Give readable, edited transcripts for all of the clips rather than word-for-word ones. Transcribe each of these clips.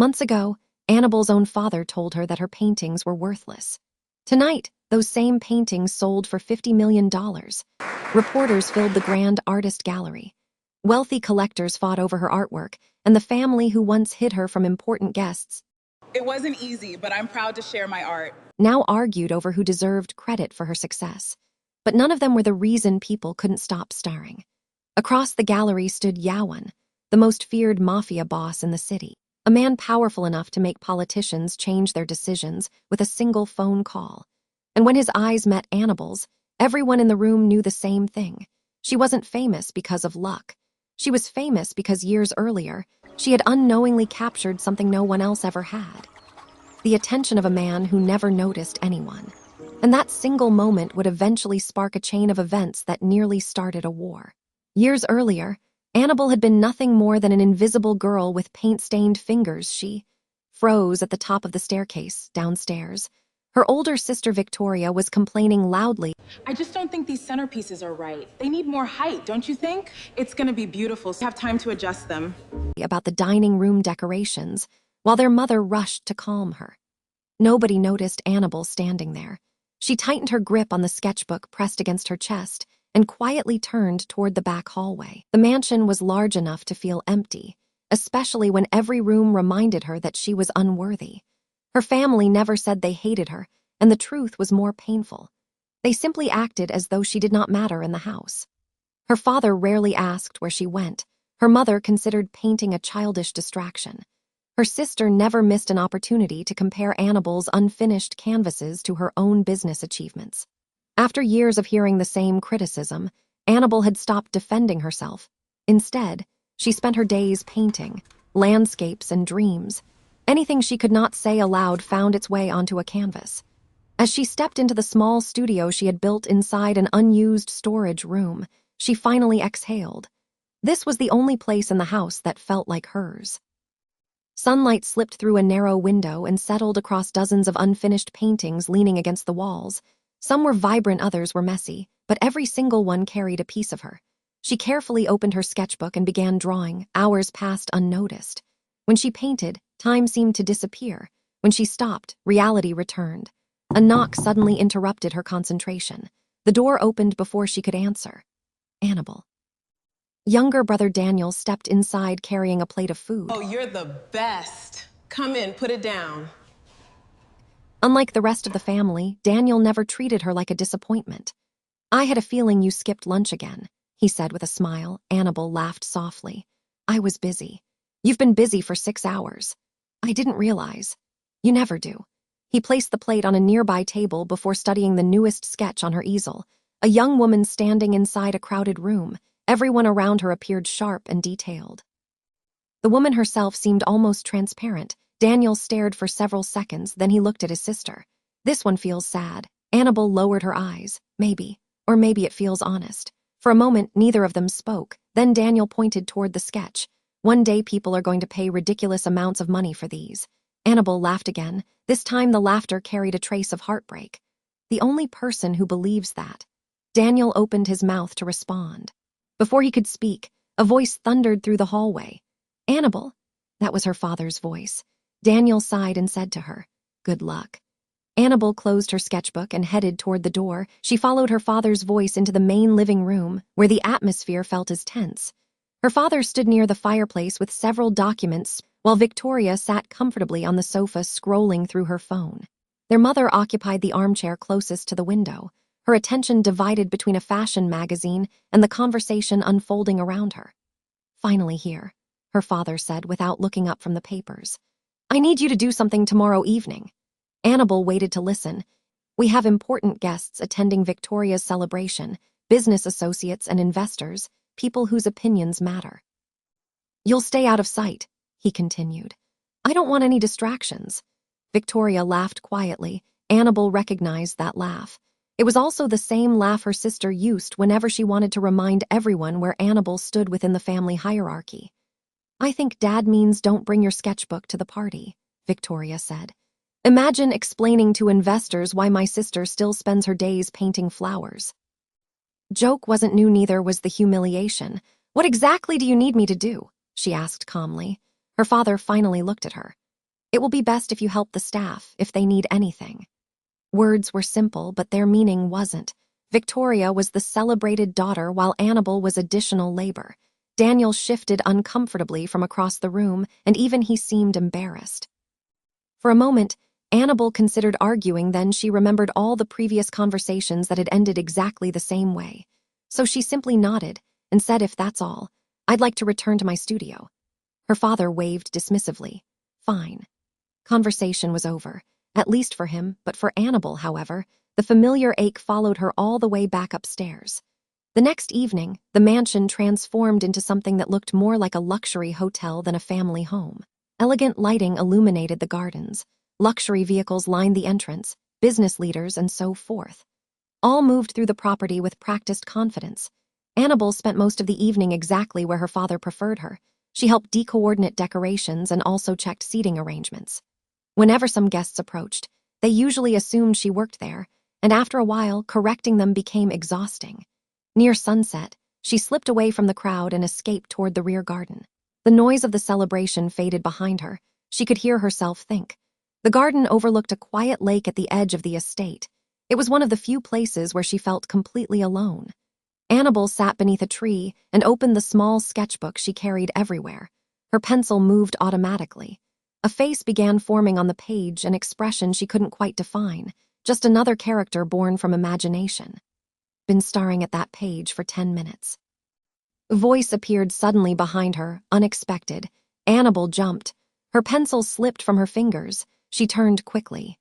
Months ago, Annabel's own father told her that her paintings were worthless. Tonight, those same paintings sold for $50 million. Reporters filled the grand artist gallery. Wealthy collectors fought over her artwork, and the family who once hid her from important guests It wasn't easy, but I'm proud to share my art. now argued over who deserved credit for her success. But none of them were the reason people couldn't stop staring. Across the gallery stood Yawon, the most feared mafia boss in the city, a man powerful enough to make politicians change their decisions with a single phone call. And when his eyes met Annabel's, everyone in the room knew the same thing. She wasn't famous because of luck. She was famous because years earlier, she had unknowingly captured something no one else ever had: the attention of a man who never noticed anyone. And that single moment would eventually spark a chain of events that nearly started a war. Years earlier, Annabel had been nothing more than an invisible girl with paint-stained fingers. She froze at the top of the staircase, downstairs. Her older sister Victoria was complaining loudly. I just don't think these centerpieces are right. They need more height, don't you think? It's gonna be beautiful, so have time to adjust them. About the dining room decorations, while their mother rushed to calm her. Nobody noticed Annabel standing there. She tightened her grip on the sketchbook pressed against her chest and quietly turned toward the back hallway. The mansion was large enough to feel empty, especially when every room reminded her that she was unworthy. Her family never said they hated her, and the truth was more painful. They simply acted as though she did not matter in the house. Her father rarely asked where she went. Her mother considered painting a childish distraction. Her sister never missed an opportunity to compare Annabel's unfinished canvases to her own business achievements. After years of hearing the same criticism, Annabel had stopped defending herself. Instead, she spent her days painting landscapes and dreams. Anything she could not say aloud found its way onto a canvas. As she stepped into the small studio she had built inside an unused storage room, she finally exhaled. This was the only place in the house that felt like hers. Sunlight slipped through a narrow window and settled across dozens of unfinished paintings leaning against the walls. Some were vibrant, others were messy, but every single one carried a piece of her. She carefully opened her sketchbook and began drawing. Hours passed unnoticed. When she painted, time seemed to disappear. When she stopped, reality returned. A knock suddenly interrupted her concentration. The door opened before she could answer. Annabel. Younger brother Daniel stepped inside carrying a plate of food. Oh, you're the best. Come in, put it down. Unlike the rest of the family, Daniel never treated her like a disappointment. "I had a feeling you skipped lunch again," he said with a smile. Annabel laughed softly. "I was busy." "You've been busy for 6 hours." "I didn't realize." "You never do." He placed the plate on a nearby table before studying the newest sketch on her easel. A young woman standing inside a crowded room. Everyone around her appeared sharp and detailed. The woman herself seemed almost transparent. Daniel stared for several seconds, then he looked at his sister. "This one feels sad." Annabel lowered her eyes. "Maybe. Or maybe it feels honest." For a moment, neither of them spoke. Then Daniel pointed toward the sketch. "One day people are going to pay ridiculous amounts of money for these." Annabel laughed again. This time the laughter carried a trace of heartbreak. "The only person who believes that." Daniel opened his mouth to respond. Before he could speak, a voice thundered through the hallway. "Annabel." That was her father's voice. Daniel sighed and said to her, "Good luck." Annabel closed her sketchbook and headed toward the door. She followed her father's voice into the main living room, where the atmosphere felt as tense. Her father stood near the fireplace with several documents, while Victoria sat comfortably on the sofa scrolling through her phone. Their mother occupied the armchair closest to the window, her attention divided between a fashion magazine and the conversation unfolding around her. "Finally here," her father said without looking up from the papers. "I need you to do something tomorrow evening." Annabel waited to listen. "We have important guests attending Victoria's celebration, business associates and investors, people whose opinions matter." "You'll stay out of sight," he continued. "I don't want any distractions." Victoria laughed quietly. Annabel recognized that laugh. It was also the same laugh her sister used whenever she wanted to remind everyone where Annabel stood within the family hierarchy. "I think Dad means don't bring your sketchbook to the party," Victoria said. "Imagine explaining to investors why my sister still spends her days painting flowers." Joke wasn't new, neither was the humiliation. "What exactly do you need me to do?" she asked calmly. Her father finally looked at her. It will be best if you help the staff, if they need anything. Words were simple, but their meaning wasn't. Victoria was the celebrated daughter, while Annabel was additional labor. Daniel shifted uncomfortably from across the room, and even he seemed embarrassed. For a moment, Annabel considered arguing, then she remembered all the previous conversations that had ended exactly the same way. So she simply nodded and said, "If that's all, I'd like to return to my studio." Her father waved dismissively. "Fine." Conversation was over, at least for him, but for Annabel, however, the familiar ache followed her all the way back upstairs. The next evening, the mansion transformed into something that looked more like a luxury hotel than a family home. Elegant lighting illuminated the gardens. Luxury vehicles lined the entrance, business leaders, and so forth. All moved through the property with practiced confidence. Annabel spent most of the evening exactly where her father preferred her. She helped decoordinate decorations and also checked seating arrangements. Whenever some guests approached, they usually assumed she worked there, and after a while, correcting them became exhausting. Near sunset, she slipped away from the crowd and escaped toward the rear garden. The noise of the celebration faded behind her. She could hear herself think. The garden overlooked a quiet lake at the edge of the estate. It was one of the few places where she felt completely alone. Annabel sat beneath a tree and opened the small sketchbook she carried everywhere. Her pencil moved automatically. A face began forming on the page, an expression she couldn't quite define, just another character born from imagination. Been staring at that page for 10 minutes. A voice appeared suddenly behind her, unexpected. Annabel jumped. Her pencil slipped from her fingers. She turned quickly.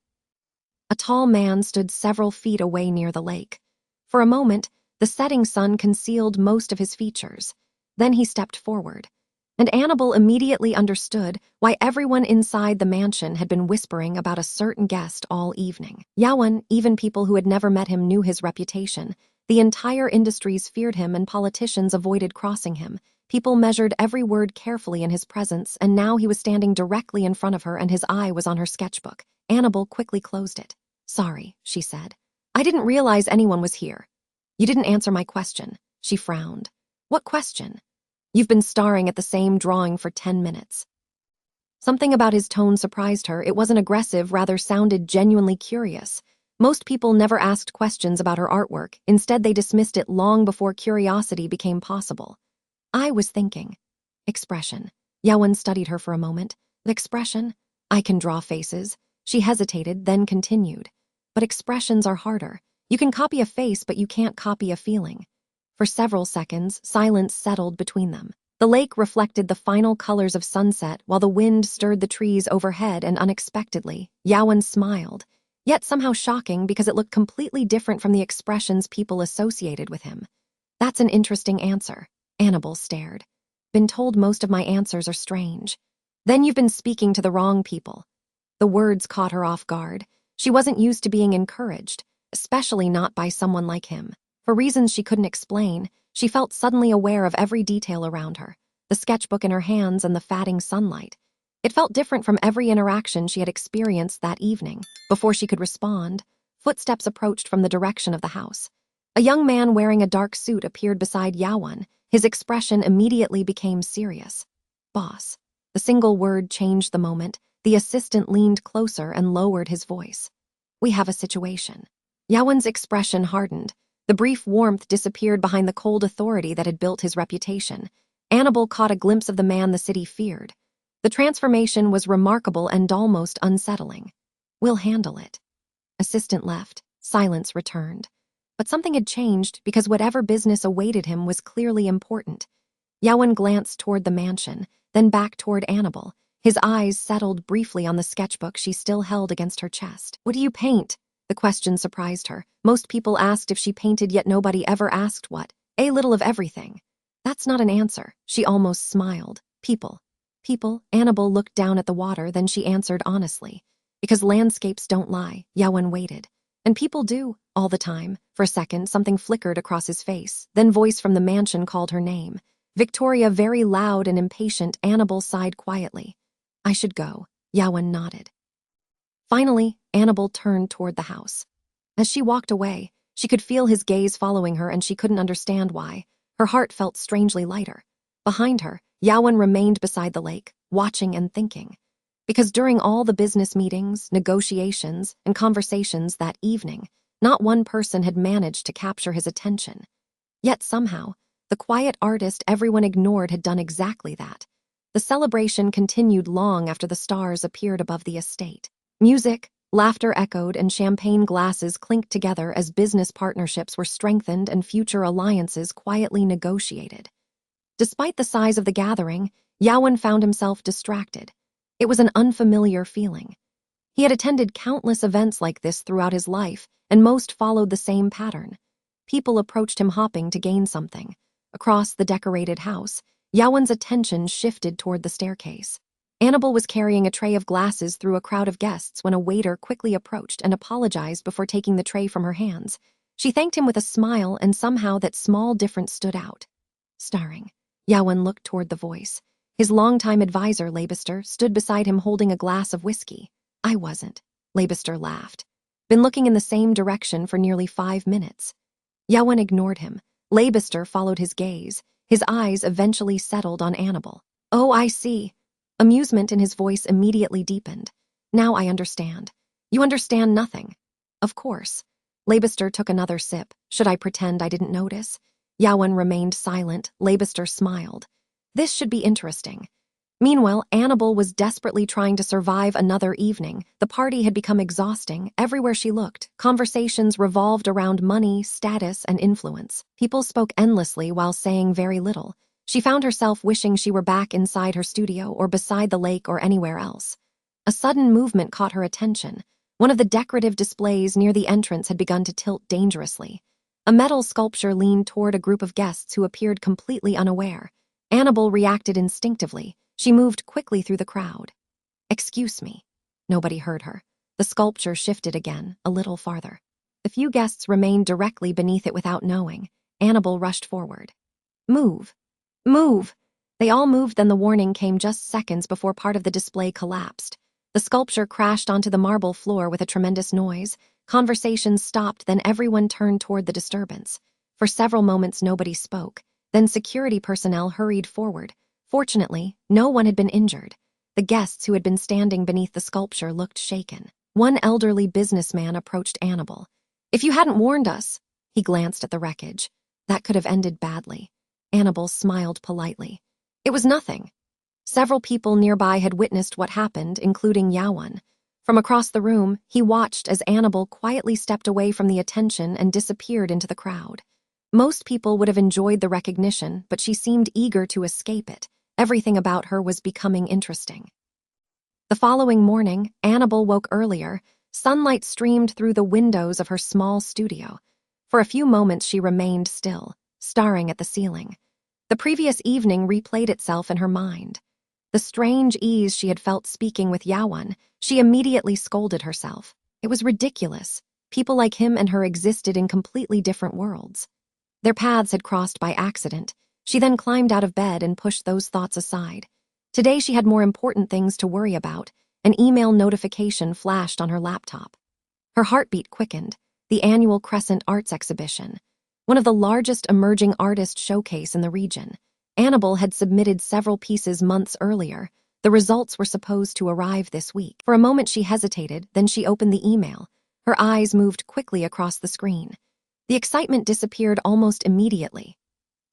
A tall man stood several feet away near the lake. For a moment, the setting sun concealed most of his features. Then he stepped forward. And Annabel immediately understood why everyone inside the mansion had been whispering about a certain guest all evening. Yawon, even people who had never met him, knew his reputation. The entire industries feared him, and politicians avoided crossing him. People measured every word carefully in his presence, and now he was standing directly in front of her, and his eye was on her sketchbook. Annabel quickly closed it. "Sorry," she said. "I didn't realize anyone was here." "You didn't answer my question." She frowned. "What question?" "You've been staring at the same drawing for 10 minutes. Something about his tone surprised her. It wasn't aggressive, rather sounded genuinely curious. Most people never asked questions about her artwork. Instead, they dismissed it long before curiosity became possible. "I was thinking." Expression. Yawon studied her for a moment. "Expression? I can draw faces." She hesitated, then continued. "But expressions are harder. You can copy a face, but you can't copy a feeling." For several seconds, silence settled between them. The lake reflected the final colors of sunset while the wind stirred the trees overhead, and unexpectedly, Yawon smiled. Yet somehow shocking, because it looked completely different from the expressions people associated with him. "That's an interesting answer." Annabel stared. "Been told most of my answers are strange." "Then you've been speaking to the wrong people." The words caught her off guard. She wasn't used to being encouraged, especially not by someone like him. For reasons she couldn't explain, she felt suddenly aware of every detail around her, the sketchbook in her hands and the fatting sunlight. It felt different from every interaction she had experienced that evening. Before she could respond, footsteps approached from the direction of the house. A young man wearing a dark suit appeared beside Yawon. His expression immediately became serious. "Boss." The single word changed the moment. The assistant leaned closer and lowered his voice. "We have a situation." Yawon's expression hardened. The brief warmth disappeared behind the cold authority that had built his reputation. Annabel caught a glimpse of the man the city feared. The transformation was remarkable and almost unsettling. "We'll handle it." Assistant left. Silence returned. But something had changed, because whatever business awaited him was clearly important. Yawon glanced toward the mansion, then back toward Annabel. His eyes settled briefly on the sketchbook she still held against her chest. "What do you paint?" The question surprised her. Most people asked if she painted, yet nobody ever asked what. "A little of everything." "That's not an answer." She almost smiled. "People." "People?" Annabel looked down at the water, then she answered honestly. "Because landscapes don't lie." Yawon waited. "And people do, all the time." For a second, something flickered across his face. Then voice from the mansion called her name. Victoria, very loud and impatient. Annabel sighed quietly. "I should go." Yawon nodded. Finally, Annabel turned toward the house. As she walked away, she could feel his gaze following her, and she couldn't understand why. Her heart felt strangely lighter. Behind her, Yawon remained beside the lake, watching and thinking. Because during all the business meetings, negotiations, and conversations that evening, not one person had managed to capture his attention. Yet somehow, the quiet artist everyone ignored had done exactly that. The celebration continued long after the stars appeared above the estate. Music, laughter echoed, and champagne glasses clinked together as business partnerships were strengthened and future alliances quietly negotiated. Despite the size of the gathering, Yawon found himself distracted. It was an unfamiliar feeling. He had attended countless events like this throughout his life, and most followed the same pattern. People approached him hopping to gain something. Across the decorated house, Yawon's attention shifted toward the staircase. Annabel was carrying a tray of glasses through a crowd of guests when a waiter quickly approached and apologized before taking the tray from her hands. She thanked him with a smile, and somehow that small difference stood out. Starring. Yawon looked toward the voice. His longtime advisor, Labester, stood beside him holding a glass of whiskey. I wasn't. Labester laughed. Been looking in the same direction for nearly 5 minutes. Yawon ignored him. Labester followed his gaze. His eyes eventually settled on Annabel. Oh, I see. Amusement in his voice immediately deepened. Now I understand. You understand nothing. Of course. Labester took another sip. Should I pretend I didn't notice? Yawon remained silent. Labester smiled. This should be interesting. Meanwhile, Annabel was desperately trying to survive another evening. The party had become exhausting. Everywhere she looked, conversations revolved around money, status, and influence. People spoke endlessly while saying very little. She found herself wishing she were back inside her studio or beside the lake or anywhere else. A sudden movement caught her attention. One of the decorative displays near the entrance had begun to tilt dangerously. A metal sculpture leaned toward a group of guests who appeared completely unaware. Annabel reacted instinctively. She moved quickly through the crowd. Excuse me. Nobody heard her. The sculpture shifted again, a little farther. The few guests remained directly beneath it without knowing. Annabel rushed forward. Move. Move. They all moved, then the warning came just seconds before part of the display collapsed. The sculpture crashed onto the marble floor with a tremendous noise. Conversations stopped, then everyone turned toward the disturbance. For several moments nobody spoke. Then security personnel hurried forward. Fortunately, no one had been injured. The guests who had been standing beneath the sculpture looked shaken. One elderly businessman approached Annabel. If you hadn't warned us, he glanced at the wreckage. That could have ended badly. Annabel smiled politely. It was nothing. Several people nearby had witnessed what happened, including Yawon. From across the room, he watched as Annabel quietly stepped away from the attention and disappeared into the crowd. Most people would have enjoyed the recognition, but she seemed eager to escape it. Everything about her was becoming interesting. The following morning, Annabel woke earlier. Sunlight streamed through the windows of her small studio. For a few moments she remained still, staring at the ceiling. The previous evening replayed itself in her mind. The strange ease she had felt speaking with Yawon, she immediately scolded herself. It was ridiculous. People like him and her existed in completely different worlds. Their paths had crossed by accident. She then climbed out of bed and pushed those thoughts aside. Today she had more important things to worry about. An email notification flashed on her laptop. Her heartbeat quickened. The annual Crescent Arts Exhibition, one of the largest emerging artist showcase in the region. Annabel had submitted several pieces months earlier. The results were supposed to arrive this week. For a moment she hesitated, then she opened the email. Her eyes moved quickly across the screen. The excitement disappeared almost immediately.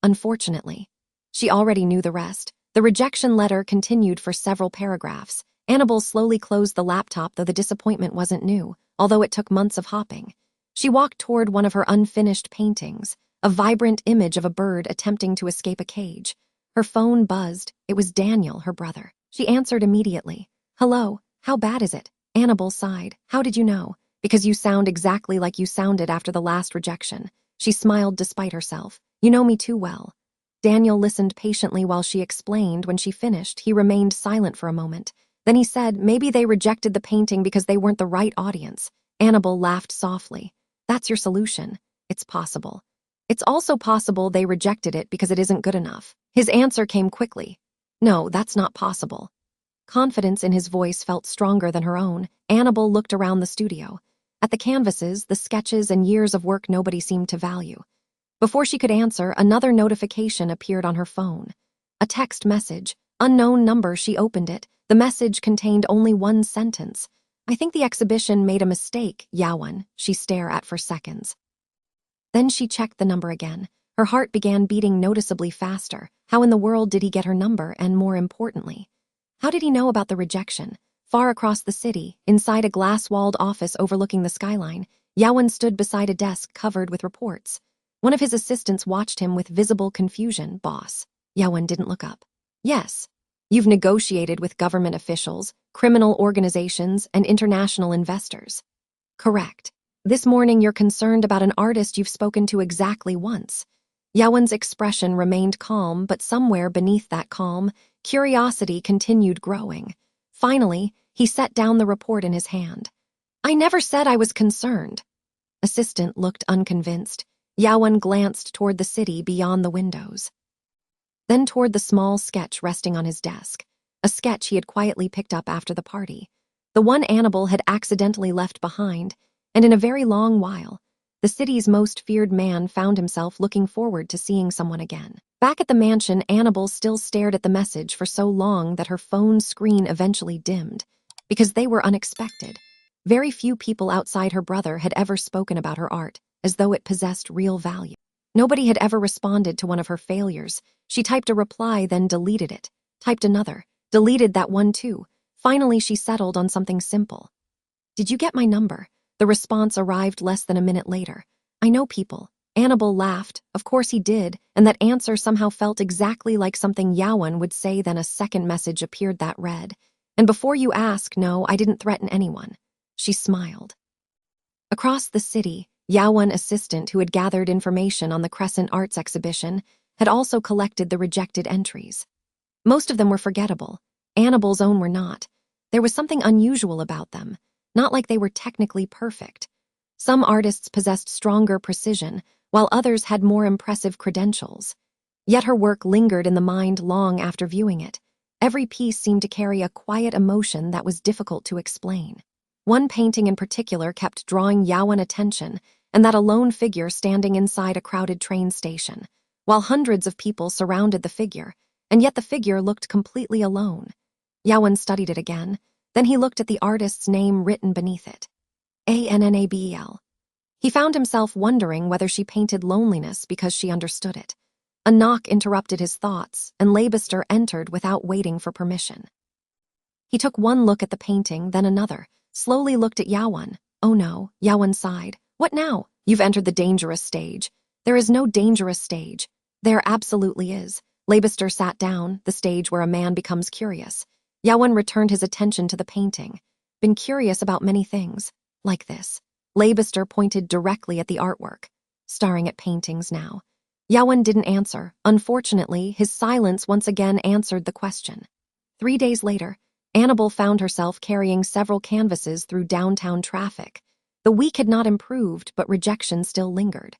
Unfortunately, she already knew the rest. The rejection letter continued for several paragraphs. Annabel slowly closed the laptop, though the disappointment wasn't new, although it took months of hopping. She walked toward one of her unfinished paintings, a vibrant image of a bird attempting to escape a cage. Her phone buzzed. It was Daniel, her brother. She answered immediately. Hello, how bad is it? Annabel sighed. How did you know? Because you sound exactly like you sounded after the last rejection. She smiled despite herself. You know me too well. Daniel listened patiently while she explained. When she finished, he remained silent for a moment. Then he said, maybe they rejected the painting because they weren't the right audience. Annabel laughed softly. That's your solution. It's possible. It's also possible they rejected it because it isn't good enough. His answer came quickly. No, that's not possible. Confidence in his voice felt stronger than her own. Annabel looked around the studio. At the canvases, the sketches, and years of work nobody seemed to value. Before she could answer, another notification appeared on her phone. A text message. Unknown number. She opened it. The message contained only one sentence. I think the exhibition made a mistake, Yawon, she stared at for seconds. Then she checked the number again. Her heart began beating noticeably faster. How in the world did he get her number, and more importantly, how did he know about the rejection? Far across the city, inside a glass-walled office overlooking the skyline, Yawon stood beside a desk covered with reports. One of his assistants watched him with visible confusion. Boss. Yawon didn't look up. Yes. You've negotiated with government officials, criminal organizations, and international investors. Correct. This morning you're concerned about an artist you've spoken to exactly once. Yawon's expression remained calm, but somewhere beneath that calm, curiosity continued growing. Finally, he set down the report in his hand. I never said I was concerned. Assistant looked unconvinced. Yawon glanced toward the city beyond the windows. Then toward the small sketch resting on his desk, a sketch he had quietly picked up after the party. The one Annabel had accidentally left behind, and in a very long while, the city's most feared man found himself looking forward to seeing someone again. Back at the mansion, Annabel still stared at the message for so long that her phone screen eventually dimmed, because they were unexpected. Very few people outside her brother had ever spoken about her art, as though it possessed real value. Nobody had ever responded to one of her failures. She typed a reply, then deleted it. Typed another. Deleted that one too. Finally, she settled on something simple. Did you get my number? The response arrived less than a minute later. I know people. Annabel laughed. Of course he did, and that answer somehow felt exactly like something Yawon would say. Then a second message appeared that read, and before you ask, no, I didn't threaten anyone. She smiled. Across the city, Yawon assistant who had gathered information on the Crescent Arts exhibition had also collected the rejected entries. Most of them were forgettable. Annabel's own were not. There was something unusual about them, not like they were technically perfect. Some artists possessed stronger precision, while others had more impressive credentials. Yet her work lingered in the mind long after viewing it. Every piece seemed to carry a quiet emotion that was difficult to explain. One painting in particular kept drawing Yawon attention, and that a lone figure standing inside a crowded train station, while hundreds of people surrounded the figure, and yet the figure looked completely alone. Yawon studied it again, then he looked at the artist's name written beneath it. Annabel. He found himself wondering whether she painted loneliness because she understood it. A knock interrupted his thoughts, and Leibister entered without waiting for permission. He took one look at the painting, then another, slowly looked at Yawon. Oh no, Yawon sighed. What now? You've entered the dangerous stage. There is no dangerous stage. There absolutely is. Leibister sat down, the stage where a man becomes curious. Yawon returned his attention to the painting. Been curious about many things. Like this. Leibister pointed directly at the artwork. Staring at paintings now. Yawon didn't answer. Unfortunately, his silence once again answered the question. 3 days later, Annabel found herself carrying several canvases through downtown traffic. The week had not improved, but rejection still lingered.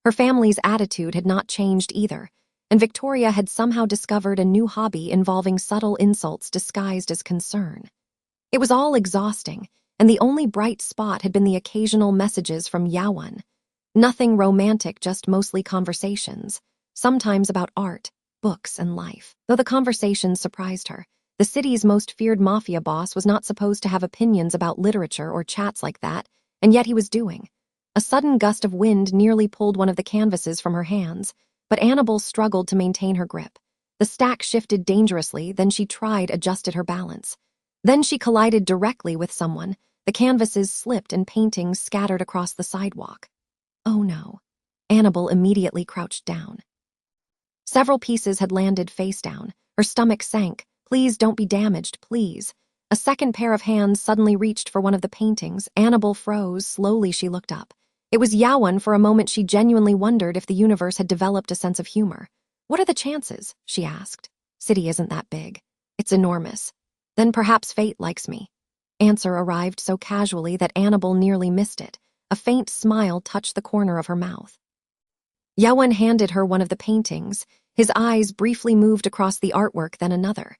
Her family's attitude had not changed either, and Victoria had somehow discovered a new hobby involving subtle insults disguised as concern. It was all exhausting, and the only bright spot had been the occasional messages from Yawon. Nothing romantic, just mostly conversations, sometimes about art, books, and life. Though the conversations surprised her, the city's most feared mafia boss was not supposed to have opinions about literature or chats like that, and yet he was doing. A sudden gust of wind nearly pulled one of the canvases from her hands, but Annabel struggled to maintain her grip. The stack shifted dangerously, then she adjusted her balance. Then she collided directly with someone. The canvases slipped and paintings scattered across the sidewalk. Oh no. Annabel immediately crouched down. Several pieces had landed face down. Her stomach sank. Please don't be damaged, please. A second pair of hands suddenly reached for one of the paintings. Annabel froze. Slowly she looked up. It was Yawon. For a moment she genuinely wondered if the universe had developed a sense of humor. What are the chances? She asked. City isn't that big. It's enormous. Then perhaps fate likes me. Answer arrived so casually that Annabel nearly missed it. A faint smile touched the corner of her mouth. Yawon handed her one of the paintings. His eyes briefly moved across the artwork, then another.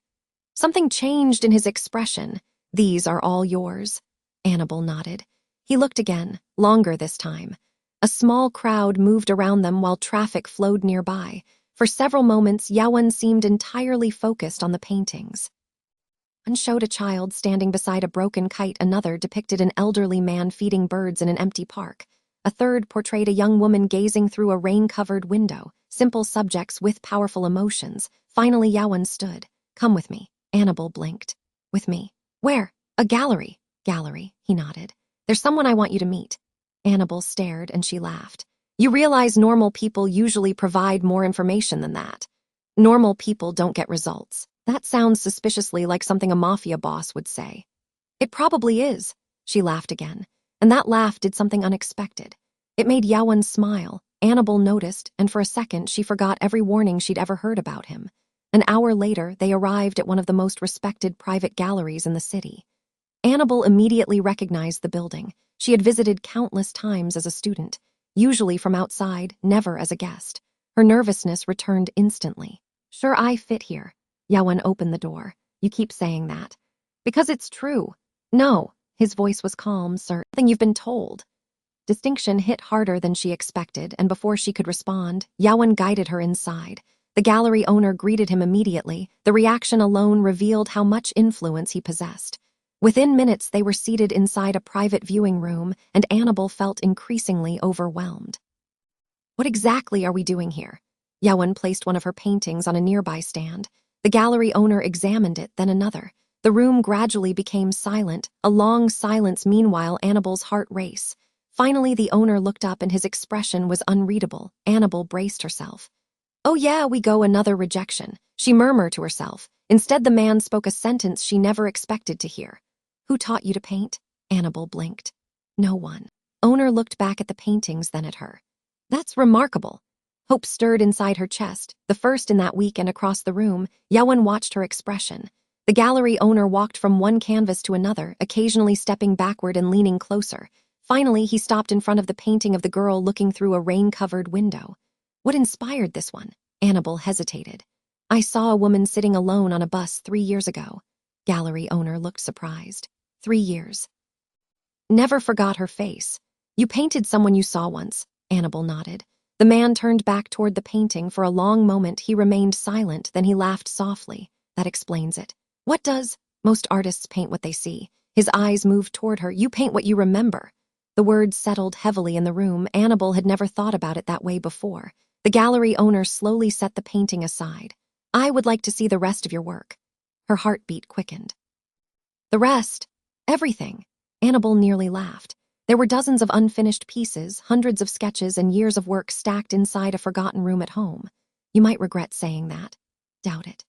Something changed in his expression. These are all yours. Annabel nodded. He looked again, longer this time. A small crowd moved around them while traffic flowed nearby. For several moments, Yawon seemed entirely focused on the paintings. One showed a child standing beside a broken kite, another depicted an elderly man feeding birds in an empty park. A third portrayed a young woman gazing through a rain-covered window, simple subjects with powerful emotions. Finally, Yawon stood. Come with me. Annabel blinked. With me? Where? A gallery. Gallery, he nodded. There's someone I want you to meet. Annabel stared and she laughed. You realize normal people usually provide more information than that. Normal people don't get results. That sounds suspiciously like something a mafia boss would say. It probably is. She laughed again, and that laugh did something unexpected. It made Yawon smile. Annabel noticed, and for a second she forgot every warning she'd ever heard about him. An hour later, they arrived at one of the most respected private galleries in the city. Annabel immediately recognized the building. She had visited countless times as a student, usually from outside, never as a guest. Her nervousness returned instantly. Sure, I fit here. Yawon opened the door. You keep saying that. Because it's true. No. His voice was calm, sir. Nothing you've been told. Distinction hit harder than she expected, and before she could respond, Yawon guided her inside. The gallery owner greeted him immediately. The reaction alone revealed how much influence he possessed. Within minutes, they were seated inside a private viewing room, and Annabel felt increasingly overwhelmed. What exactly are we doing here? Yawon placed one of her paintings on a nearby stand. The gallery owner examined it, then another. The room gradually became silent, a long silence. Meanwhile, Annabel's heart raced. Finally, the owner looked up and his expression was unreadable. Annabel braced herself. Oh yeah, we go another rejection, she murmured to herself. Instead, the man spoke a sentence she never expected to hear. Who taught you to paint? Annabel blinked. No one. Owner looked back at the paintings, then at her. That's remarkable. Hope stirred inside her chest, the first in that week, and across the room, Yawon watched her expression. The gallery owner walked from one canvas to another, occasionally stepping backward and leaning closer. Finally, he stopped in front of the painting of the girl looking through a rain-covered window. What inspired this one? Annabel hesitated. I saw a woman sitting alone on a bus 3 years ago. Gallery owner looked surprised. 3 years. Never forgot her face. You painted someone you saw once. Annabel nodded. The man turned back toward the painting. For a long moment, he remained silent, then he laughed softly. That explains it. What does? Most artists paint what they see. His eyes moved toward her. You paint what you remember. The words settled heavily in the room. Annabel had never thought about it that way before. The gallery owner slowly set the painting aside. I would like to see the rest of your work. Her heartbeat quickened. The rest? Everything. Annabel nearly laughed. There were dozens of unfinished pieces, hundreds of sketches, and years of work stacked inside a forgotten room at home. You might regret saying that. Doubt it.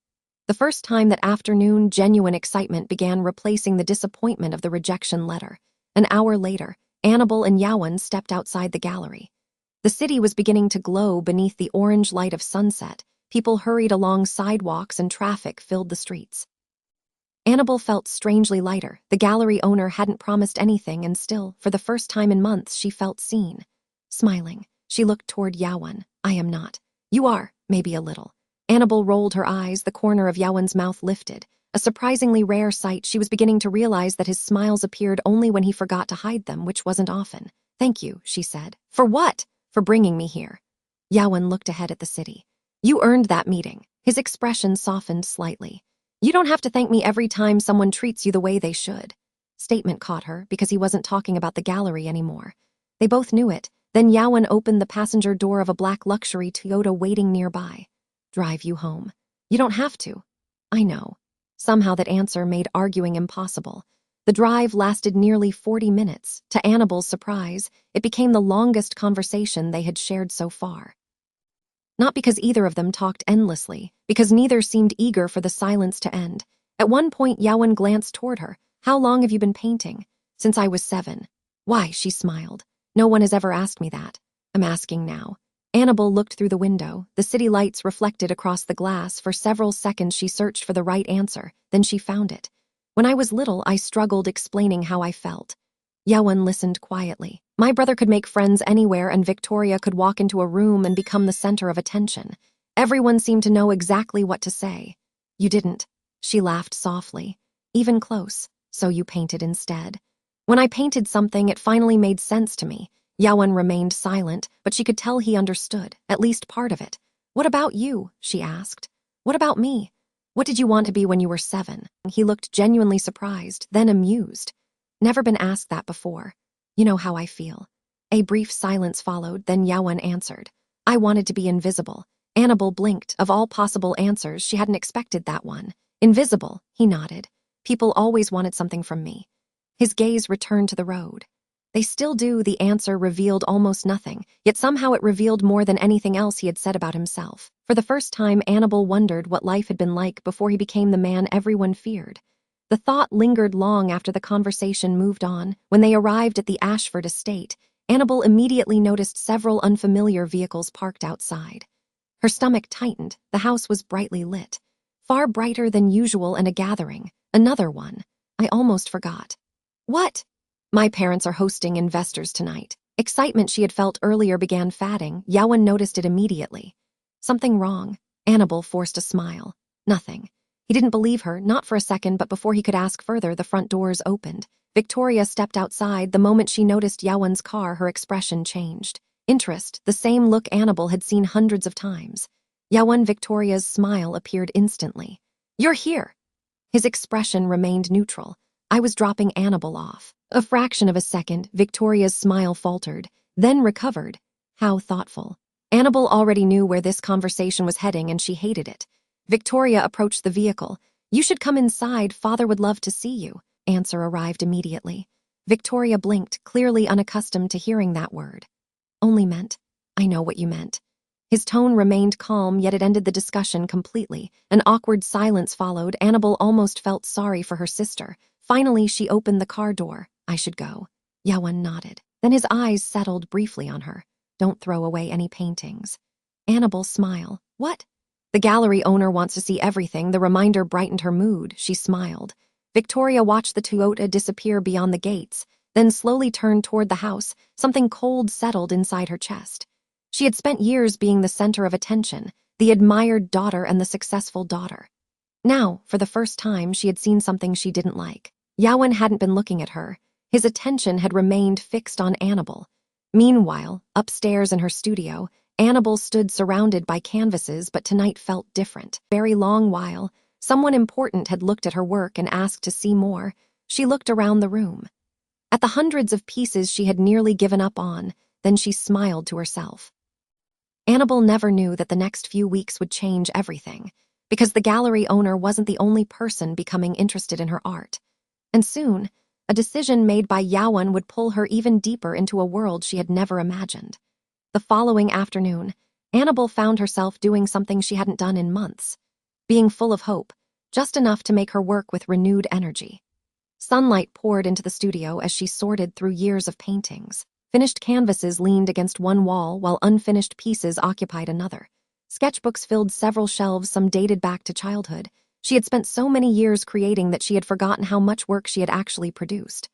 The first time that afternoon, genuine excitement began replacing the disappointment of the rejection letter. An hour later, Annabel and Yawon stepped outside the gallery. The city was beginning to glow beneath the orange light of sunset. People hurried along sidewalks and traffic filled the streets. Annabel felt strangely lighter. The gallery owner hadn't promised anything, and still, for the first time in months, she felt seen. Smiling, she looked toward Yawon. I am not. You are, maybe a little. Annabel rolled her eyes, the corner of Yawon's mouth lifted. A surprisingly rare sight. She was beginning to realize that his smiles appeared only when he forgot to hide them, which wasn't often. Thank you, she said. For what? For bringing me here. Yawon looked ahead at the city. You earned that meeting. His expression softened slightly. You don't have to thank me every time someone treats you the way they should. Statement caught her because he wasn't talking about the gallery anymore. They both knew it. Then Yawon opened the passenger door of a black luxury Toyota waiting nearby. Drive you home. You don't have to. I know. Somehow that answer made arguing impossible. The drive lasted nearly 40 minutes. To Annabel's surprise, it became the longest conversation they had shared so far. Not because either of them talked endlessly, because neither seemed eager for the silence to end. At one point, Yawon glanced toward her. How long have you been painting? Since I was 7. Why, she smiled. No one has ever asked me that. I'm asking now. Annabel looked through the window. The city lights reflected across the glass. For several seconds, she searched for the right answer. Then she found it. When I was little, I struggled explaining how I felt. Yawon listened quietly. My brother could make friends anywhere, and Victoria could walk into a room and become the center of attention. Everyone seemed to know exactly what to say. You didn't. She laughed softly. Even close. So you painted instead. When I painted something, it finally made sense to me. Yawon remained silent, but she could tell he understood, at least part of it. What about you? She asked. What about me? What did you want to be when you were 7? He looked genuinely surprised, then amused. Never been asked that before. You know how I feel. A brief silence followed, then Yawon answered. I wanted to be invisible. Annabel blinked. Of all possible answers, she hadn't expected that one. Invisible, he nodded. People always wanted something from me. His gaze returned to the road. They still do. The answer revealed almost nothing, yet somehow it revealed more than anything else he had said about himself. For the first time, Annabel wondered what life had been like before he became the man everyone feared. The thought lingered long after the conversation moved on. When they arrived at the Ashford estate, Annabel immediately noticed several unfamiliar vehicles parked outside. Her stomach tightened. The house was brightly lit. Far brighter than usual, and a gathering. Another one. I almost forgot. What? My parents are hosting investors tonight. Excitement she had felt earlier began fading. Yawon noticed it immediately. Something wrong. Annabel forced a smile. Nothing. He didn't believe her, not for a second, but before he could ask further, the front doors opened. Victoria stepped outside. The moment she noticed Yawon's car, her expression changed. Interest, the same look Annabel had seen hundreds of times. Yawon Victoria's smile appeared instantly. You're here. His expression remained neutral. I was dropping Annabel off. A fraction of a second, Victoria's smile faltered, then recovered. How thoughtful. Annabel already knew where this conversation was heading, and she hated it. Victoria approached the vehicle. You should come inside. Father would love to see you. Answer arrived immediately. Victoria blinked, clearly unaccustomed to hearing that word. Only meant, I know what you meant. His tone remained calm, yet it ended the discussion completely. An awkward silence followed. Annabel almost felt sorry for her sister. Finally, she opened the car door. I should go. Yawon nodded. Then his eyes settled briefly on her. Don't throw away any paintings. Annabel's smile. What? The gallery owner wants to see everything. The reminder brightened her mood. She smiled. Victoria watched the Toyota disappear beyond the gates, then slowly turned toward the house. Something cold settled inside her chest. She had spent years being the center of attention, the admired daughter and the successful daughter. Now, for the first time, she had seen something she didn't like. Yawon hadn't been looking at her. His attention had remained fixed on Annabel. Meanwhile, upstairs in her studio, Annabel stood surrounded by canvases, but tonight felt different. Very long while, someone important had looked at her work and asked to see more. She looked around the room. At the hundreds of pieces she had nearly given up on, then she smiled to herself. Annabel never knew that the next few weeks would change everything, because the gallery owner wasn't the only person becoming interested in her art. And soon, a decision made by Yawon would pull her even deeper into a world she had never imagined. The following afternoon, Annabel found herself doing something she hadn't done in months, being full of hope, just enough to make her work with renewed energy. Sunlight poured into the studio as she sorted through years of paintings. Finished canvases leaned against one wall, while unfinished pieces occupied another. Sketchbooks filled several shelves, some dated back to childhood. She had spent so many years creating that she had forgotten how much work she had actually produced.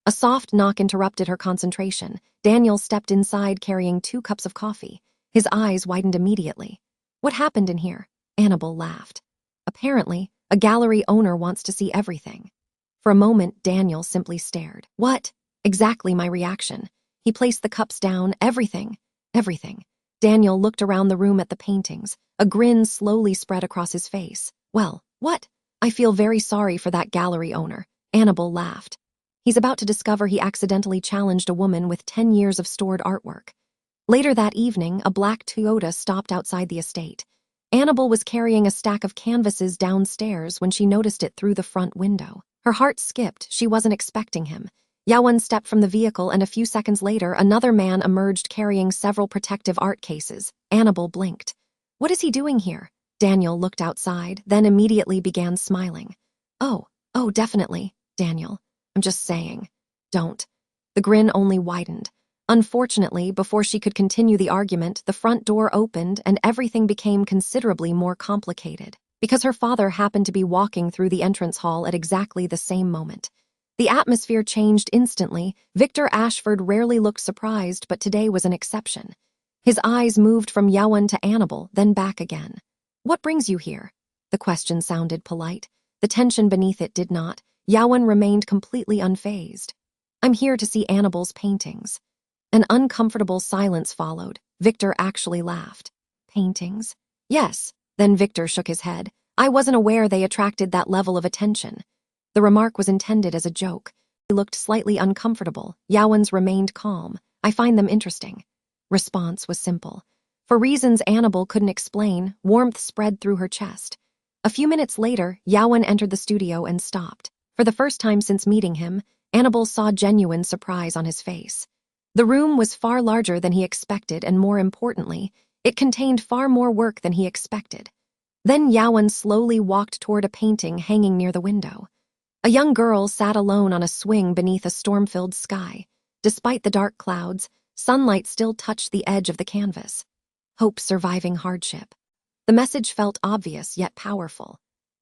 A soft knock interrupted her concentration. Daniel stepped inside carrying 2 cups of coffee. His eyes widened immediately. What happened in here? Annabel laughed. Apparently, a gallery owner wants to see everything. For a moment, Daniel simply stared. What? Exactly my reaction. He placed the cups down. Everything. Everything. Daniel looked around the room at the paintings. A grin slowly spread across his face. Well, what? I feel very sorry for that gallery owner. Annabel laughed. He's about to discover he accidentally challenged a woman with 10 years of stored artwork. Later that evening, a black Toyota stopped outside the estate. Annabel was carrying a stack of canvases downstairs when she noticed it through the front window. Her heart skipped. She wasn't expecting him. Yawon stepped from the vehicle, and a few seconds later, another man emerged carrying several protective art cases. Annabel blinked. What is he doing here? Daniel looked outside, then immediately began smiling. Oh, definitely, Daniel. I'm just saying. Don't. The grin only widened. Unfortunately, before she could continue the argument, the front door opened and everything became considerably more complicated, because her father happened to be walking through the entrance hall at exactly the same moment. The atmosphere changed instantly. Victor Ashford rarely looked surprised, but today was an exception. His eyes moved from Yawon to Annabel, then back again. What brings you here? The question sounded polite. The tension beneath it did not. Yawon remained completely unfazed. I'm here to see Annabel's paintings. An uncomfortable silence followed. Victor actually laughed. Paintings? Yes. Then Victor shook his head. I wasn't aware they attracted that level of attention. The remark was intended as a joke. He looked slightly uncomfortable. Yawon's remained calm. I find them interesting. Response was simple. For reasons Annabel couldn't explain, warmth spread through her chest. A few minutes later, Yawon entered the studio and stopped. For the first time since meeting him, Annabel saw genuine surprise on his face. The room was far larger than he expected, and more importantly, it contained far more work than he expected. Then Yawon slowly walked toward a painting hanging near the window. A young girl sat alone on a swing beneath a storm-filled sky. Despite the dark clouds, sunlight still touched the edge of the canvas. Hope surviving hardship. The message felt obvious yet powerful.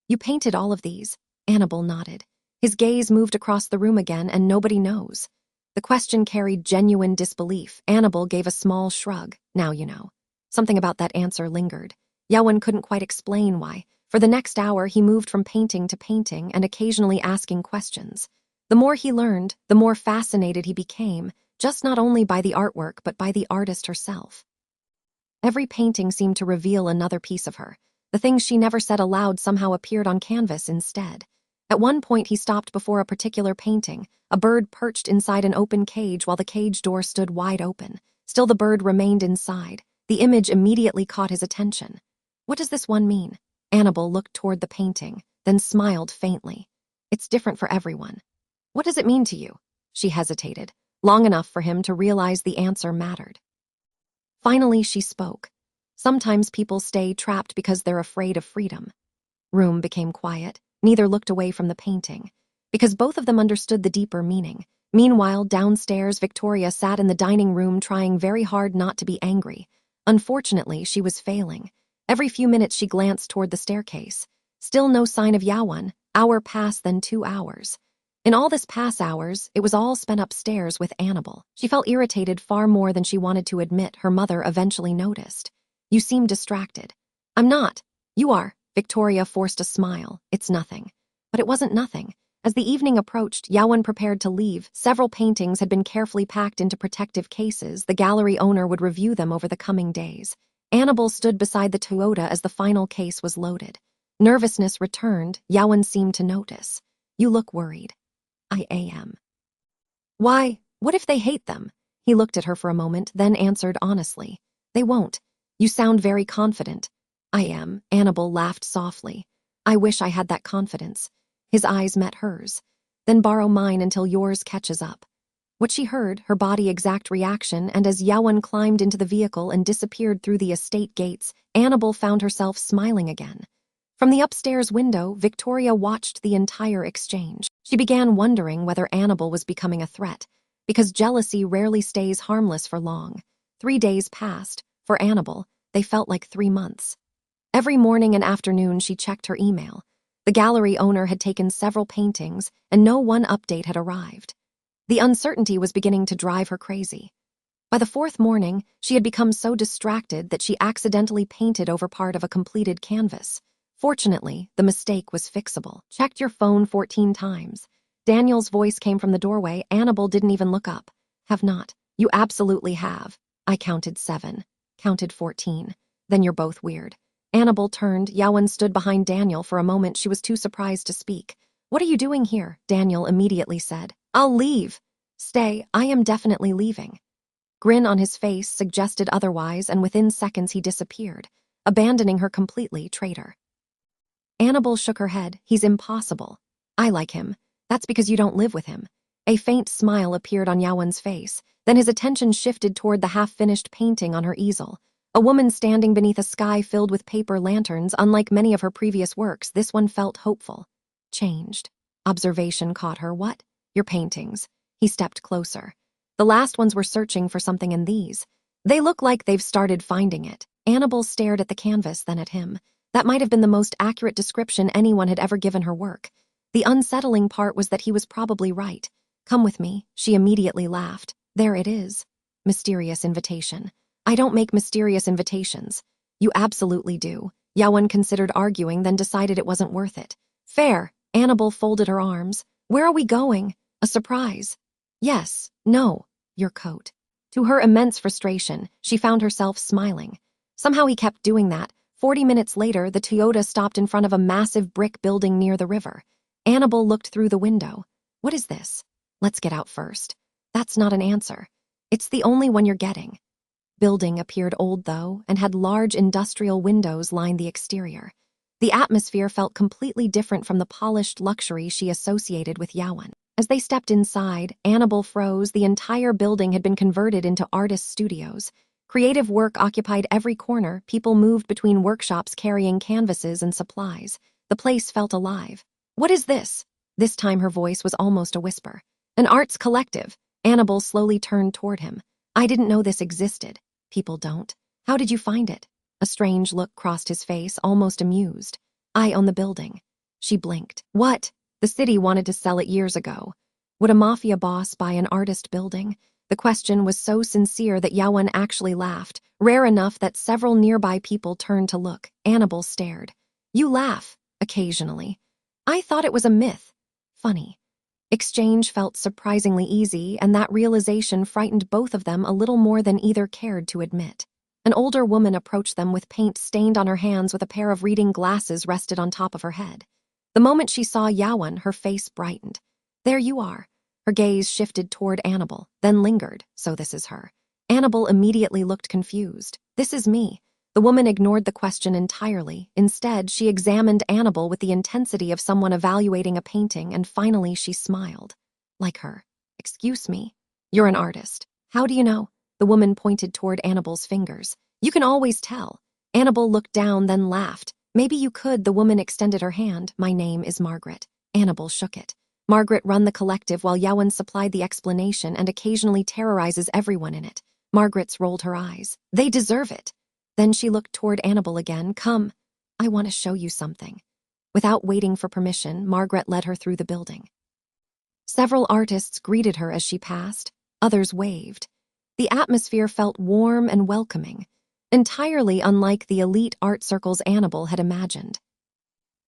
You painted all of these? Annabel nodded. His gaze moved across the room again, and nobody knows. The question carried genuine disbelief. Annabel gave a small shrug. Now you know. Something about that answer lingered. Yawon couldn't quite explain why. For the next hour, he moved from painting to painting and occasionally asking questions. The more he learned, the more fascinated he became, just not only by the artwork but by the artist herself. Every painting seemed to reveal another piece of her. The things she never said aloud somehow appeared on canvas instead. At one point, he stopped before a particular painting, a bird perched inside an open cage while the cage door stood wide open. Still, the bird remained inside. The image immediately caught his attention. What does this one mean? Annabel looked toward the painting, then smiled faintly. It's different for everyone. What does it mean to you? She hesitated, long enough for him to realize the answer mattered. Finally, she spoke. Sometimes people stay trapped because they're afraid of freedom. Room became quiet. Neither looked away from the painting, because both of them understood the deeper meaning. Meanwhile, downstairs, Victoria sat in the dining room trying very hard not to be angry. Unfortunately, she was failing. Every few minutes she glanced toward the staircase. Still no sign of Yawon. Hour passed, then 2 hours. In all this past hours, it was all spent upstairs with Annabel. She felt irritated far more than she wanted to admit. Her mother eventually noticed. You seem distracted. I'm not. You are. Victoria forced a smile. It's nothing. But it wasn't nothing. As the evening approached, Yawon prepared to leave. Several paintings had been carefully packed into protective cases. The gallery owner would review them over the coming days. Annabel stood beside the Toyota as the final case was loaded. Nervousness returned. Yawon seemed to notice. You look worried. I am. Why? What if they hate them? He looked at her for a moment, then answered honestly. They won't. You sound very confident. I am. Annabel laughed softly. I wish I had that confidence. His eyes met hers. Then borrow mine until yours catches up. What she heard, her body exact reaction, and as Yawon climbed into the vehicle and disappeared through the estate gates, Annabel found herself smiling again. From the upstairs window, Victoria watched the entire exchange. She began wondering whether Annabel was becoming a threat, because jealousy rarely stays harmless for long. 3 days passed. For Annabel, they felt like 3 months. Every morning and afternoon she checked her email. The gallery owner had taken several paintings, and no one update had arrived. The uncertainty was beginning to drive her crazy. By the 4th morning, she had become so distracted that she accidentally painted over part of a completed canvas. Fortunately, the mistake was fixable. Checked your phone 14 times. Daniel's voice came from the doorway. Annabel didn't even look up. Have not. You absolutely have. I counted 7. Counted 14. Then you're both weird. Annabel turned. Yawon stood behind Daniel for a moment. She was too surprised to speak. What are you doing here? Daniel immediately said. I'll leave. Stay. I am definitely leaving. Grin on his face suggested otherwise, and within seconds he disappeared, abandoning her completely. Traitor. Annabel shook her head. He's impossible. I like him. That's because you don't live with him. A faint smile appeared on Yawon's face. Then his attention shifted toward the half-finished painting on her easel. A woman standing beneath a sky filled with paper lanterns. Unlike many of her previous works, this one felt hopeful. Changed. Observation caught her. What? Your paintings. He stepped closer. The last ones were searching for something in these. They look like they've started finding it. Annabel stared at the canvas, then at him. That might have been the most accurate description anyone had ever given her work. The unsettling part was that he was probably right. Come with me. She immediately laughed. There it is. Mysterious invitation. I don't make mysterious invitations. You absolutely do. Yawon considered arguing, then decided it wasn't worth it. Fair. Annabel folded her arms. Where are we going? A surprise. Yes. No. Your coat. To her immense frustration, she found herself smiling. Somehow he kept doing that, 40 minutes later, the Toyota stopped in front of a massive brick building near the river. Annabel looked through the window. What is this? Let's get out first. That's not an answer. It's the only one you're getting. Building appeared old, though, and had large industrial windows line the exterior. The atmosphere felt completely different from the polished luxury she associated with Yawon. As they stepped inside, Annabel froze. The entire building had been converted into artist studios. Creative work occupied every corner. People moved between workshops carrying canvases and supplies. The place felt alive. What is this? This time her voice was almost a whisper. An arts collective. Annabel slowly turned toward him. I didn't know this existed. People don't. How did you find it? A strange look crossed his face, almost amused. I own the building. She blinked. What? The city wanted to sell it years ago. Would a mafia boss buy an artist building? The question was so sincere that Yawon actually laughed, rare enough that several nearby people turned to look. Annabel stared. You laugh, occasionally. I thought it was a myth. Funny. Exchange felt surprisingly easy, and that realization frightened both of them a little more than either cared to admit. An older woman approached them with paint stained on her hands, with a pair of reading glasses rested on top of her head. The moment she saw Yawon, her face brightened. There you are. Her gaze shifted toward Annabel, then lingered. So this is her. Annabel immediately looked confused. This is me. The woman ignored the question entirely. Instead, she examined Annabel with the intensity of someone evaluating a painting, and finally she smiled. Like her. Excuse me. You're an artist. How do you know? The woman pointed toward Annabel's fingers. You can always tell. Annabel looked down, then laughed. Maybe you could. The woman extended her hand. My name is Margaret. Annabel shook it. Margaret run the collective while Yawon supplied the explanation and occasionally terrorizes everyone in it. Margaret's rolled her eyes. They deserve it. Then she looked toward Annabel again. Come. I want to show you something. Without waiting for permission, Margaret led her through the building. Several artists greeted her as she passed. Others waved. The atmosphere felt warm and welcoming, entirely unlike the elite art circles Annabel had imagined.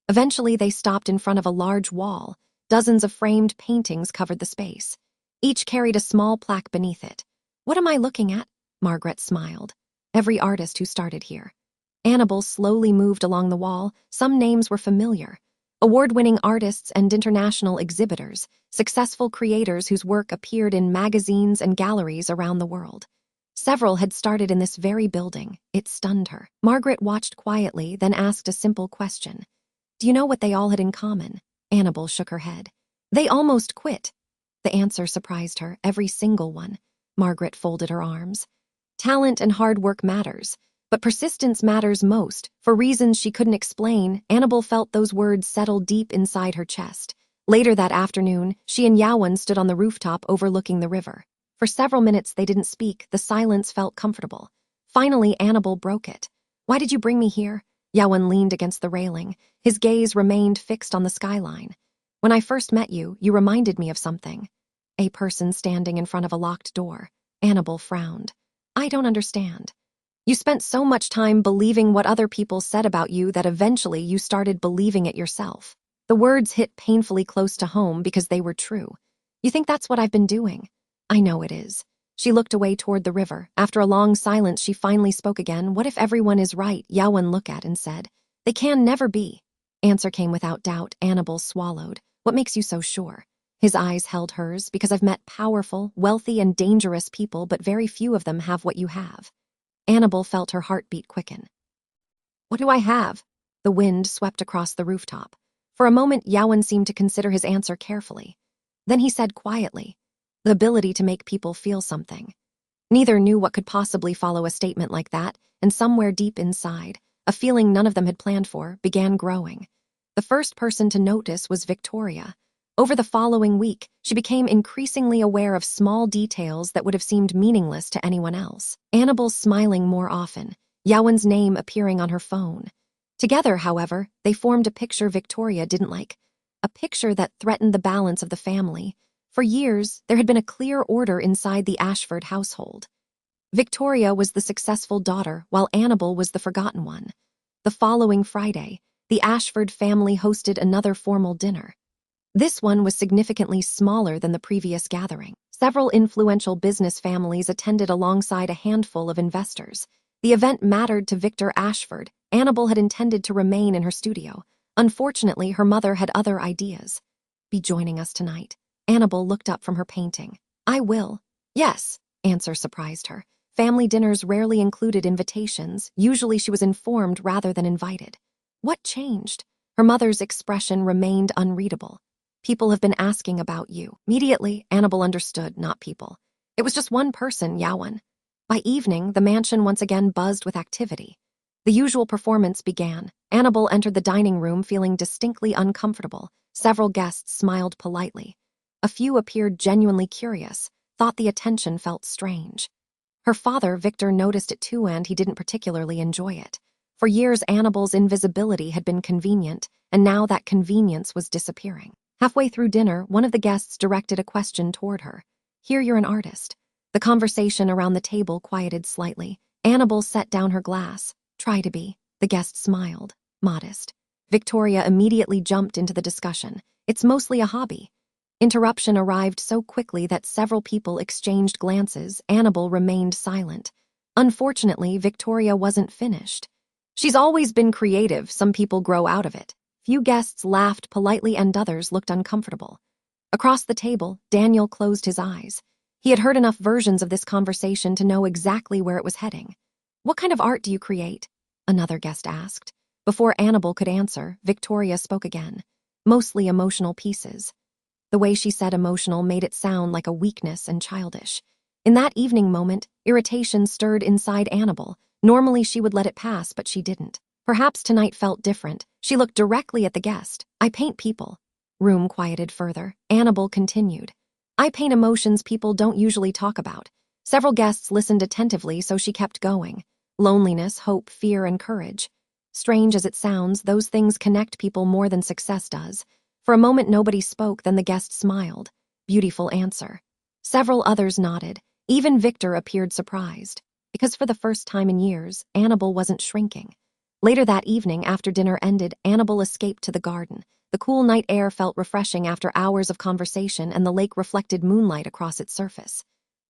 Eventually, they stopped in front of a large wall. Dozens of framed paintings covered the space. Each carried a small plaque beneath it. What am I looking at? Margaret smiled. Every artist who started here. Annabel slowly moved along the wall. Some names were familiar. Award-winning artists and international exhibitors, successful creators whose work appeared in magazines and galleries around the world. Several had started in this very building. It stunned her. Margaret watched quietly, then asked a simple question. Do you know what they all had in common? Annabel shook her head. They almost quit. The answer surprised her, every single one. Margaret folded her arms. Talent and hard work matters, but persistence matters most. For reasons she couldn't explain, Annabel felt those words settle deep inside her chest. Later that afternoon, she and Yawon stood on the rooftop overlooking the river. For several minutes they didn't speak. The silence felt comfortable. Finally, Annabel broke it. Why did you bring me here? Yawon leaned against the railing. His gaze remained fixed on the skyline. When I first met you, you reminded me of something. A person standing in front of a locked door. Annabel frowned. I don't understand. You spent so much time believing what other people said about you that eventually you started believing it yourself. The words hit painfully close to home because they were true. You think that's what I've been doing? I know it is. She looked away toward the river. After a long silence, she finally spoke again. What if everyone is right? Yawon looked at and said. They can never be. Answer came without doubt. Annabel swallowed. What makes you so sure? His eyes held hers. Because I've met powerful, wealthy, and dangerous people, but very few of them have what you have. Annabel felt her heartbeat quicken. What do I have? The wind swept across the rooftop. For a moment, Yawon seemed to consider his answer carefully. Then he said quietly, the ability to make people feel something. Neither knew what could possibly follow a statement like that, and somewhere deep inside, a feeling none of them had planned for began growing. The first person to notice was Victoria. Over the following week, she became increasingly aware of small details that would have seemed meaningless to anyone else. Annabel smiling more often, Yawon's name appearing on her phone. Together, however, they formed a picture Victoria didn't like, a picture that threatened the balance of the family. For years, there had been a clear order inside the Ashford household. Victoria was the successful daughter, while Annabel was the forgotten one. The following Friday, the Ashford family hosted another formal dinner. This one was significantly smaller than the previous gathering. Several influential business families attended alongside a handful of investors. The event mattered to Victor Ashford. Annabel had intended to remain in her studio. Unfortunately, her mother had other ideas. Be joining us tonight. Annabel looked up from her painting. I will. Yes, answer surprised her. Family dinners rarely included invitations. Usually she was informed rather than invited. What changed? Her mother's expression remained unreadable. People have been asking about you. Immediately, Annabel understood, not people. It was just one person, Yawon. By evening, the mansion once again buzzed with activity. The usual performance began. Annabel entered the dining room feeling distinctly uncomfortable. Several guests smiled politely. A few appeared genuinely curious, thought the attention felt strange. Her father, Victor, noticed it too, and he didn't particularly enjoy it. For years, Annabel's invisibility had been convenient, and now that convenience was disappearing. Halfway through dinner, one of the guests directed a question toward her. Here you're an artist. The conversation around the table quieted slightly. Annabel set down her glass. Try to be. The guest smiled. Modest. Victoria immediately jumped into the discussion. It's mostly a hobby. Interruption arrived so quickly that several people exchanged glances. Annabel remained silent. Unfortunately, Victoria wasn't finished. She's always been creative. Some people grow out of it. Few guests laughed politely and others looked uncomfortable. Across the table, Daniel closed his eyes. He had heard enough versions of this conversation to know exactly where it was heading. What kind of art do you create? Another guest asked. Before Annabel could answer, Victoria spoke again. Mostly emotional pieces. The way she said emotional made it sound like a weakness and childish. In that evening moment, irritation stirred inside Annabel. Normally she would let it pass, but she didn't. Perhaps tonight felt different. She looked directly at the guest. I paint people. Room quieted further. Annabel continued. I paint emotions people don't usually talk about. Several guests listened attentively, so she kept going. Loneliness, hope, fear, and courage. Strange as it sounds, those things connect people more than success does. For a moment nobody spoke, then the guest smiled. Beautiful answer. Several others nodded. Even Victor appeared surprised. Because for the first time in years, Annabel wasn't shrinking. Later that evening, after dinner ended, Annabel escaped to the garden. The cool night air felt refreshing after hours of conversation, and the lake reflected moonlight across its surface.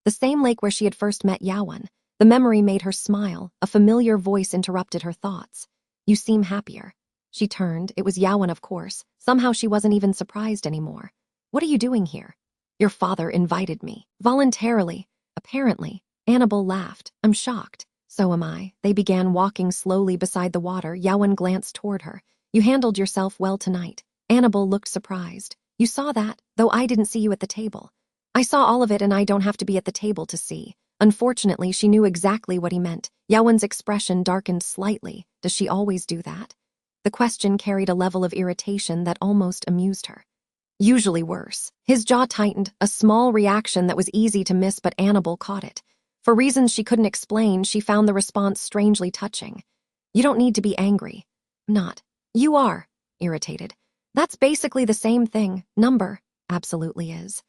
The same lake where she had first met Yawon. The memory made her smile. A familiar voice interrupted her thoughts. You seem happier. She turned. It was Yawon, of course. Somehow she wasn't even surprised anymore. What are you doing here? Your father invited me. Voluntarily. Apparently. Annabel laughed. I'm shocked. So am I. They began walking slowly beside the water. Yawon glanced toward her. You handled yourself well tonight. Annabel looked surprised. You saw that, though I didn't see you at the table. I saw all of it, and I don't have to be at the table to see. Unfortunately, she knew exactly what he meant. Yawon's expression darkened slightly. Does she always do that? The question carried a level of irritation that almost amused her. Usually worse. His jaw tightened, a small reaction that was easy to miss, but Annabel caught it. For reasons she couldn't explain, she found the response strangely touching. You don't need to be angry. Not. You are. Irritated. That's basically the same thing. Number. Absolutely is.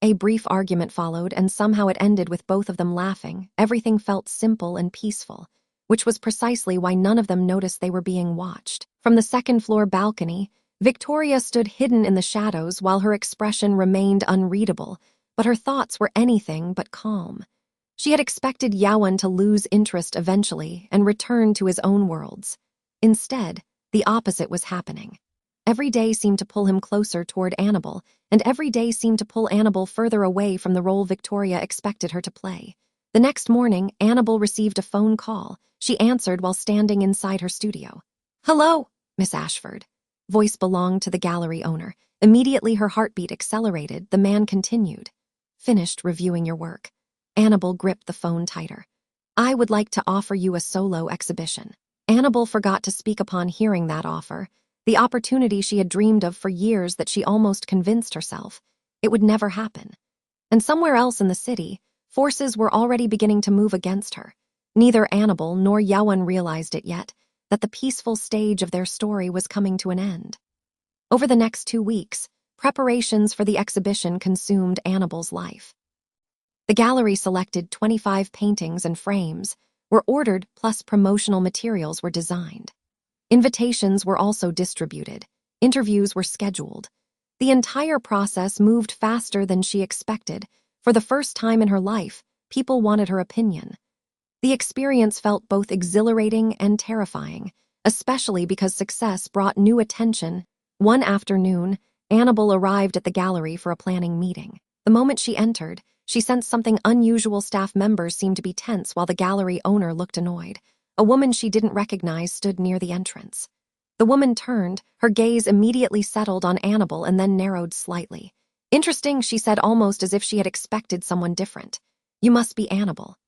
A brief argument followed, and somehow it ended with both of them laughing. Everything felt simple and peaceful, which was precisely why none of them noticed they were being watched. From the second-floor balcony, Victoria stood hidden in the shadows while her expression remained unreadable, but her thoughts were anything but calm. She had expected Yawon to lose interest eventually and return to his own worlds. Instead, the opposite was happening. Every day seemed to pull him closer toward Annabel, and every day seemed to pull Annabel further away from the role Victoria expected her to play. The next morning, Annabel received a phone call. She answered while standing inside her studio. Hello, Miss Ashford. Voice belonged to the gallery owner. Immediately her heartbeat accelerated. The man continued. Finished reviewing your work. Annabel gripped the phone tighter. I would like to offer you a solo exhibition. Annabel forgot to speak upon hearing that offer. The opportunity she had dreamed of for years that she almost convinced herself it would never happen. And somewhere else in the city, forces were already beginning to move against her. Neither Annabel nor Yawon realized it yet, that the peaceful stage of their story was coming to an end. Over the next 2 weeks, preparations for the exhibition consumed Annabel's life. The gallery selected 25 paintings and frames, were ordered, plus promotional materials were designed. Invitations were also distributed. Interviews were scheduled. The entire process moved faster than she expected. For the first time in her life, people wanted her opinion. The experience felt both exhilarating and terrifying, especially because success brought new attention. One afternoon, Annabel arrived at the gallery for a planning meeting. The moment she entered, she sensed something unusual. Staff members seemed to be tense while the gallery owner looked annoyed. A woman she didn't recognize stood near the entrance. The woman turned, her gaze immediately settled on Annabel and then narrowed slightly. "Interesting," she said, almost as if she had expected someone different. "You must be Annabel."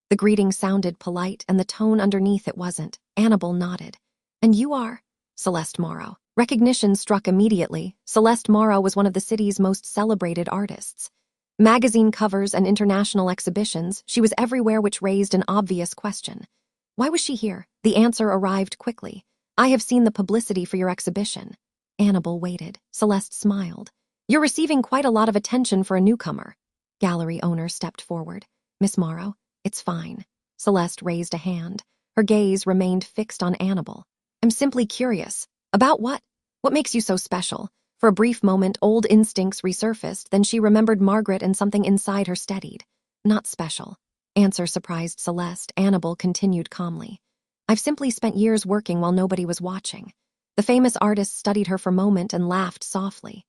The greeting sounded polite, and the tone underneath it wasn't. Annabel nodded. "And you are?" "Celeste Morrow." Recognition struck immediately. Celeste Morrow was one of the city's most celebrated artists. Magazine covers and international exhibitions, she was everywhere, which raised an obvious question. Why was she here? The answer arrived quickly. "I have seen the publicity for your exhibition." Annabel waited. Celeste smiled. "You're receiving quite a lot of attention for a newcomer." Gallery owner stepped forward. "Miss Morrow, it's fine." Celeste raised a hand. Her gaze remained fixed on Annabel. "I'm simply curious. About what? What makes you so special?" For a brief moment, old instincts resurfaced, then she remembered Margaret and something inside her steadied. "Not special." Answer surprised Celeste. Annabel continued calmly. "I've simply spent years working while nobody was watching." The famous artist studied her for a moment and laughed softly.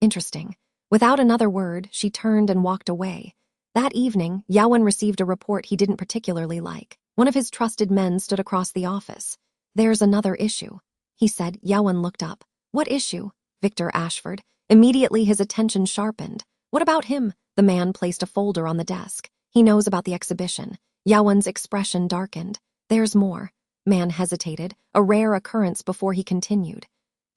"Interesting." Without another word, she turned and walked away. That evening, Yawon received a report he didn't particularly like. One of his trusted men stood across the office. "There's another issue," he said. Yawon looked up. "What issue?" "Victor Ashford." Immediately his attention sharpened. "What about him?" The man placed a folder on the desk. "He knows about the exhibition." Yawon's expression darkened. "There's more." Man hesitated, a rare occurrence, before he continued.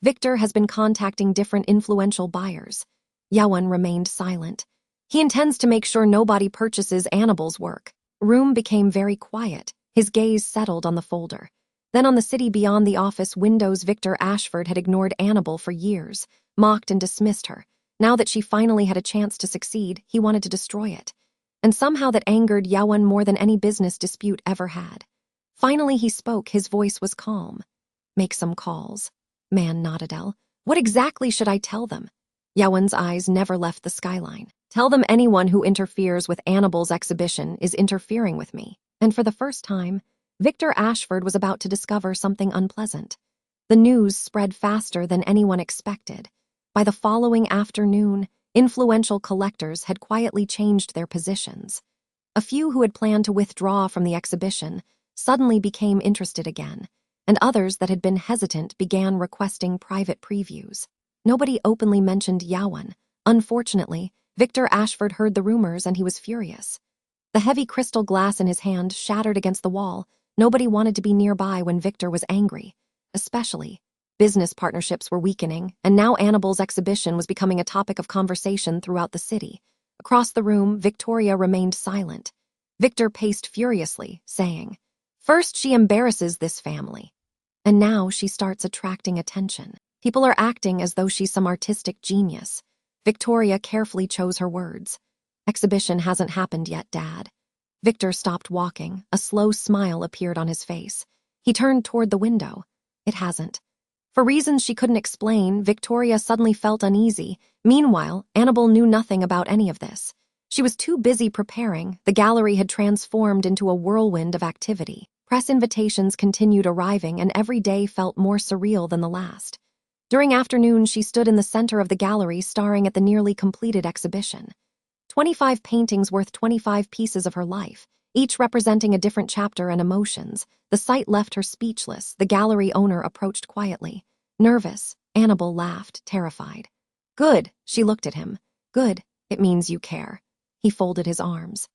"Victor has been contacting different influential buyers." Yawon remained silent. "He intends to make sure nobody purchases Annabel's work." Room became very quiet. His gaze settled on the folder. Then on the city beyond the office windows. Victor Ashford had ignored Annabel for years, mocked and dismissed her. Now that she finally had a chance to succeed, he wanted to destroy it. And somehow that angered Yawon more than any business dispute ever had. Finally he spoke. His voice was calm. "Make some calls." Man nodded. "What exactly should I tell them?" Yawon's eyes never left the skyline. "Tell them anyone who interferes with Annabel's exhibition is interfering with me." And for the first time, Victor Ashford was about to discover something unpleasant. The news spread faster than anyone expected. By the following afternoon, influential collectors had quietly changed their positions. A few who had planned to withdraw from the exhibition suddenly became interested again, and others that had been hesitant began requesting private previews. Nobody openly mentioned Yawon. Unfortunately, Victor Ashford heard the rumors and he was furious. The heavy crystal glass in his hand shattered against the wall. Nobody wanted to be nearby when Victor was angry. Especially, business partnerships were weakening, and now Annabel's exhibition was becoming a topic of conversation throughout the city. Across the room, Victoria remained silent. Victor paced furiously, saying, "First she embarrasses this family, and now she starts attracting attention. People are acting as though she's some artistic genius." Victoria carefully chose her words. "Exhibition hasn't happened yet, Dad." Victor stopped walking. A slow smile appeared on his face. He turned toward the window. "It hasn't." For reasons she couldn't explain, Victoria suddenly felt uneasy. Meanwhile, Annabel knew nothing about any of this. She was too busy preparing. The gallery had transformed into a whirlwind of activity. Press invitations continued arriving, and every day felt more surreal than the last. During afternoon, she stood in the center of the gallery, staring at the nearly completed exhibition. 25 paintings worth 25 pieces of her life, each representing a different chapter and emotions. The sight left her speechless. The gallery owner approached quietly. Nervous, Annabel laughed, terrified. "Good," she looked at him. "Good, it means you care." He folded his arms.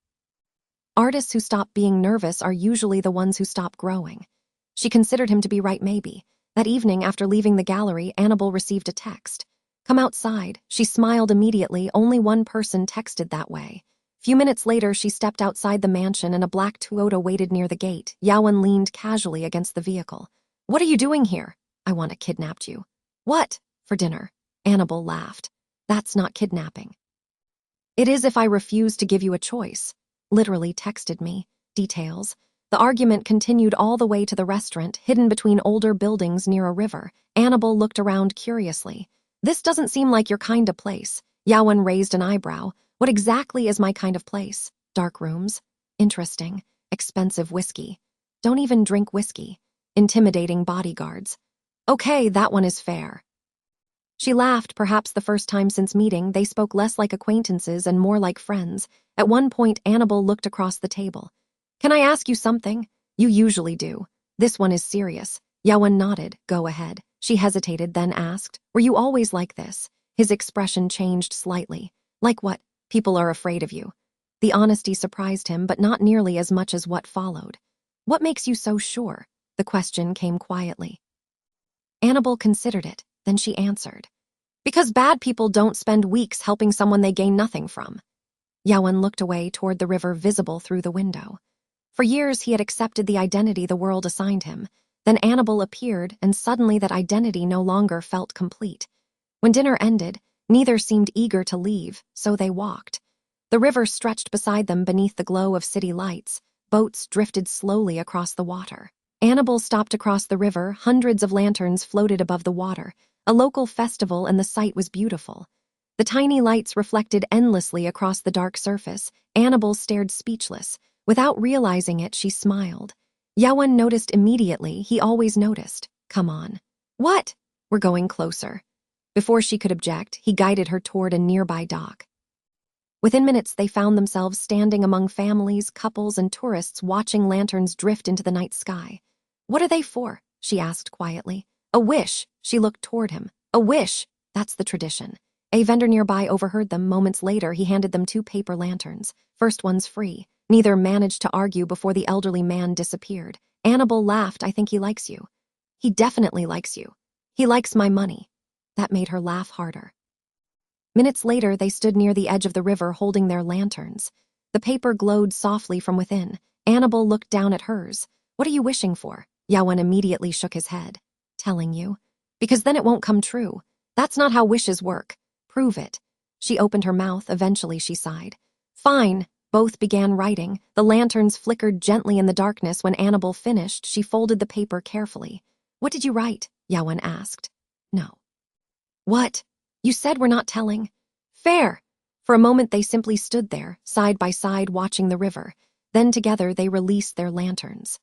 Artists who stop being nervous are usually the ones who stop growing. She considered him to be right. Maybe. That evening, after leaving the gallery, Annabel received a text. "Come outside." She smiled immediately. Only one person texted that way. Few minutes later, she stepped outside the mansion and a black Toyota waited near the gate. Yawon leaned casually against the vehicle. "What are you doing here?" "I want to kidnap you." "What?" "For dinner." Annabel laughed. "That's not kidnapping." "It is if I refuse to give you a choice." Literally texted me. Details. The argument continued all the way to the restaurant, hidden between older buildings near a river. Annabel looked around curiously. "This doesn't seem like your kind of place." Yawon raised an eyebrow. "What exactly is my kind of place?" "Dark rooms." "Interesting." expensive whiskey. Don't even drink whiskey. Intimidating bodyguards. Okay, that one is fair. She laughed, perhaps the first time since meeting. They spoke less like acquaintances and more like friends. At one point, Annabel looked across the table. Can I ask you something? You usually do. This one is serious. Yawon nodded. Go ahead. She hesitated, then asked, were you always like this? His expression changed slightly. Like what? People are afraid of you. The honesty surprised him, but not nearly as much as what followed. What makes you so sure? The question came quietly. Annabel considered it, then she answered. Because bad people don't spend weeks helping someone they gain nothing from. Yawon looked away toward the river visible through the window. For years he had accepted the identity the world assigned him. Then Annabel appeared, and suddenly that identity no longer felt complete. When dinner ended, neither seemed eager to leave, so they walked. The river stretched beside them beneath the glow of city lights. Boats drifted slowly across the water. Annabel stopped across the river. Hundreds of lanterns floated above the water. A local festival, and the sight was beautiful. The tiny lights reflected endlessly across the dark surface. Annabel stared speechless. Without realizing it, she smiled. Yawon noticed immediately. He always noticed. Come on. What? We're going closer. Before she could object, he guided her toward a nearby dock. Within minutes, they found themselves standing among families, couples, and tourists watching lanterns drift into the night sky. What are they for? She asked quietly. A wish. She looked toward him. A wish. That's the tradition. A vendor nearby overheard them. Moments later, he handed them 2 paper lanterns. First one's free. Neither managed to argue before the elderly man disappeared. Annabel laughed. I think he likes you. He definitely likes you. He likes my money. That made her laugh harder. Minutes later, they stood near the edge of the river holding their lanterns. The paper glowed softly from within. Annabel looked down at hers. What are you wishing for? Yawon immediately shook his head. Telling you. Because then it won't come true. That's not how wishes work. Prove it. She opened her mouth. Eventually she sighed. Fine. Both began writing. The lanterns flickered gently in the darkness. When Annabel finished, she folded the paper carefully. What did you write? Yawon asked. No. What? You said we're not telling. Fair. For a moment they simply stood there, side by side, watching the river. Then together they released their lanterns.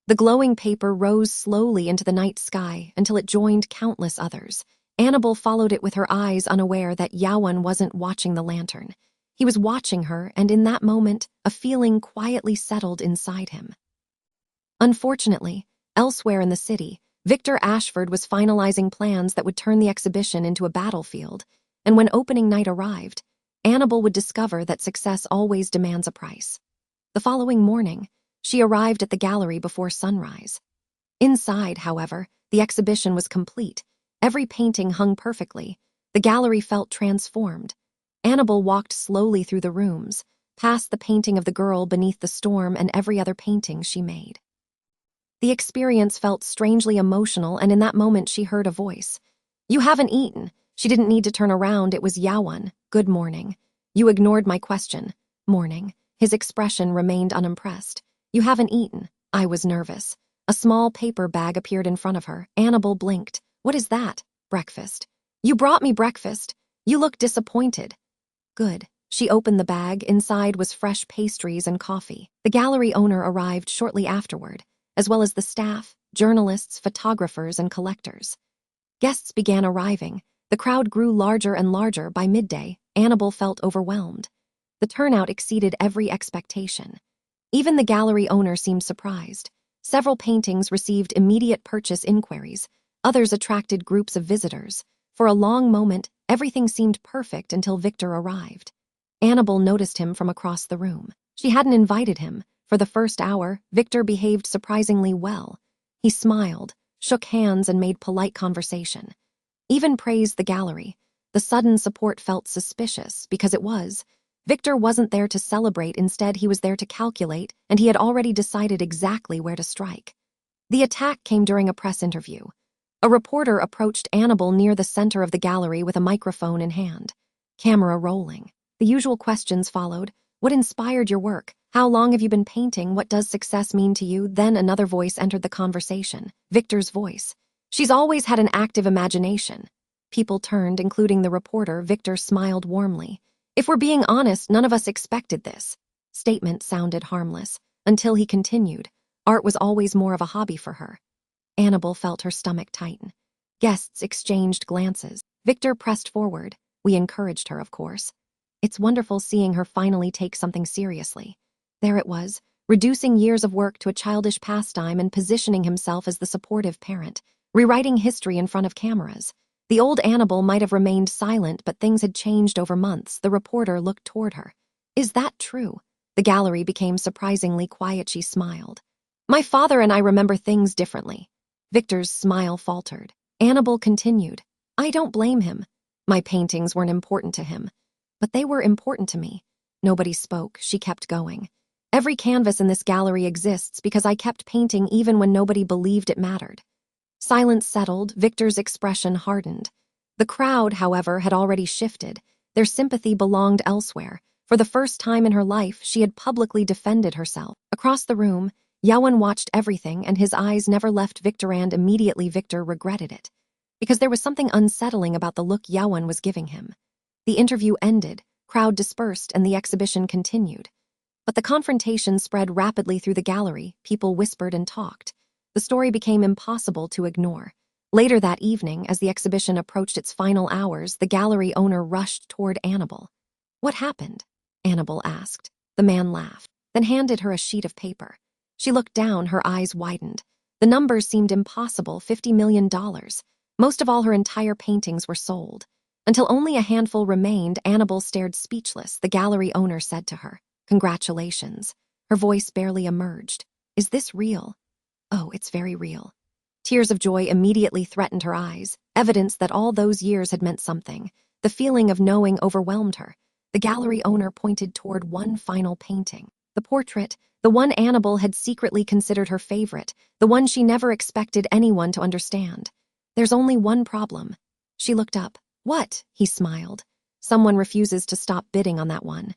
The glowing paper rose slowly into the night sky until it joined countless others. Annabel followed it with her eyes, unaware that Yawon wasn't watching the lantern. He was watching her, and in that moment, a feeling quietly settled inside him. Unfortunately, elsewhere in the city, Victor Ashford was finalizing plans that would turn the exhibition into a battlefield, and when opening night arrived, Annabel would discover that success always demands a price. The following morning, she arrived at the gallery before sunrise. Inside, however, the exhibition was complete. Every painting hung perfectly. The gallery felt transformed. Annabel walked slowly through the rooms, past the painting of the girl beneath the storm and every other painting she made. The experience felt strangely emotional, and in that moment she heard a voice. You haven't eaten. She didn't need to turn around. It was Yawon. Good morning. You ignored my question. Morning. His expression remained unimpressed. You haven't eaten. I was nervous. A small paper bag appeared in front of her. Annabel blinked. What is that? Breakfast. You brought me breakfast. You look disappointed. Good. She opened the bag. Inside was fresh pastries and coffee. The gallery owner arrived shortly afterward, as well as the staff, journalists, photographers, and collectors. Guests began arriving. The crowd grew larger and larger. By midday, Annabel felt overwhelmed. The turnout exceeded every expectation. Even the gallery owner seemed surprised. Several paintings received immediate purchase inquiries. Others attracted groups of visitors. For a long moment, everything seemed perfect until Victor arrived. Annabel noticed him from across the room. She hadn't invited him. For the first hour, Victor behaved surprisingly well. He smiled, shook hands, and made polite conversation. Even praised the gallery. The sudden support felt suspicious, because it was. Victor wasn't there to celebrate. Instead, he was there to calculate, and he had already decided exactly where to strike. The attack came during a press interview. A reporter approached Annabel near the center of the gallery with a microphone in hand. Camera rolling. The usual questions followed. What inspired your work? How long have you been painting? What does success mean to you? Then another voice entered the conversation. Victor's voice. She's always had an active imagination. People turned, including the reporter. Victor smiled warmly. If we're being honest, none of us expected this. Statement sounded harmless. until he continued. Art was always more of a hobby for her. Annabel felt her stomach tighten. Guests exchanged glances. Victor pressed forward. We encouraged her, of course. It's wonderful seeing her finally take something seriously. There it was, reducing years of work to a childish pastime and positioning himself as the supportive parent, rewriting history in front of cameras. The old Annabel might have remained silent, but things had changed over months. The reporter looked toward her. Is that true? The gallery became surprisingly quiet. She smiled. My father and I remember things differently. Victor's smile faltered. Annabel continued. I don't blame him. My paintings weren't important to him, but they were important to me. Nobody spoke. She kept going. Every canvas in this gallery exists because I kept painting even when nobody believed it mattered. Silence settled. Victor's expression hardened. The crowd, however, had already shifted. Their sympathy belonged elsewhere. For the first time in her life, she had publicly defended herself. Across the room, Yawon watched everything, and his eyes never left Victor, and immediately Victor regretted it. Because there was something unsettling about the look Yawon was giving him. The interview ended, crowd dispersed, and the exhibition continued. But the confrontation spread rapidly through the gallery. People whispered and talked. The story became impossible to ignore. Later that evening, as the exhibition approached its final hours, the gallery owner rushed toward Annabel. What happened? Annabel asked. The man laughed, then handed her a sheet of paper. She looked down, her eyes widened. The numbers seemed impossible. $50 million. Most of all, her entire paintings were sold. Until only a handful remained, Annabel stared speechless. The gallery owner said to her, Congratulations. Her voice barely emerged. Is this real? Oh, it's very real. Tears of joy immediately threatened her eyes, evidence that all those years had meant something. The feeling of knowing overwhelmed her. The gallery owner pointed toward one final painting. The portrait, the one Annabel had secretly considered her favorite, the one she never expected anyone to understand. There's only one problem. She looked up. What? He smiled. Someone refuses to stop bidding on that one.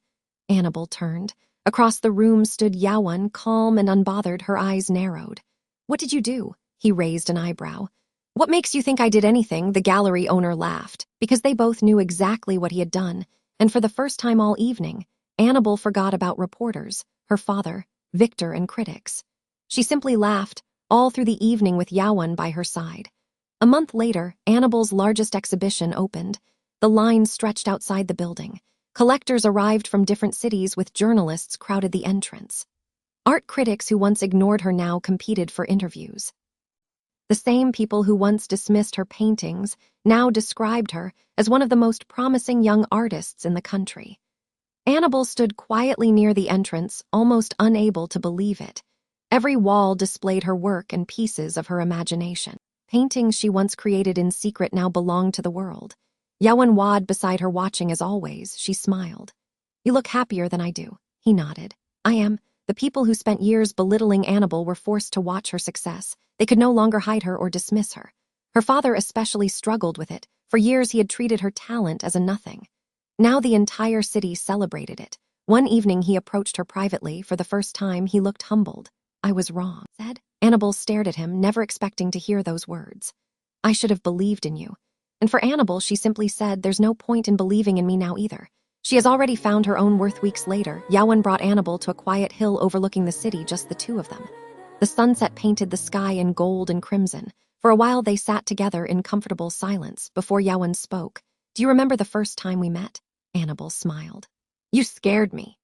Annabel turned. Across the room stood Yawon, calm and unbothered, her eyes narrowed. What did you do? He raised an eyebrow. What makes you think I did anything? The gallery owner laughed, because they both knew exactly what he had done, and for the first time all evening, Annabel forgot about reporters, her father, Victor, and critics. She simply laughed, all through the evening with Yawon by her side. A month later, Annabel's largest exhibition opened. The line stretched outside the building. Collectors arrived from different cities, with journalists crowded the entrance. Art critics who once ignored her now competed for interviews. The same people who once dismissed her paintings now described her as one of the most promising young artists in the country. Annabel stood quietly near the entrance, almost unable to believe it. Every wall displayed her work and pieces of her imagination. Paintings she once created in secret now belonged to the world. Yawon wad beside her, watching as always. She smiled. You look happier than I do. He nodded. I am. The people who spent years belittling Annabel were forced to watch her success. They could no longer hide her or dismiss her. Her father especially struggled with it. For years he had treated her talent as a nothing. Now the entire city celebrated it. One evening he approached her privately. For the first time he looked humbled. I was wrong, said. Annabel stared at him, never expecting to hear those words. I should have believed in you. And for Annabel, she simply said, there's no point in believing in me now either. She has already found her own worth. Weeks later, Yawon brought Annabel to a quiet hill overlooking the city, just the two of them. The sunset painted the sky in gold and crimson. For a while they sat together in comfortable silence before Yawon spoke. Do you remember the first time we met? Annabel smiled. You scared me.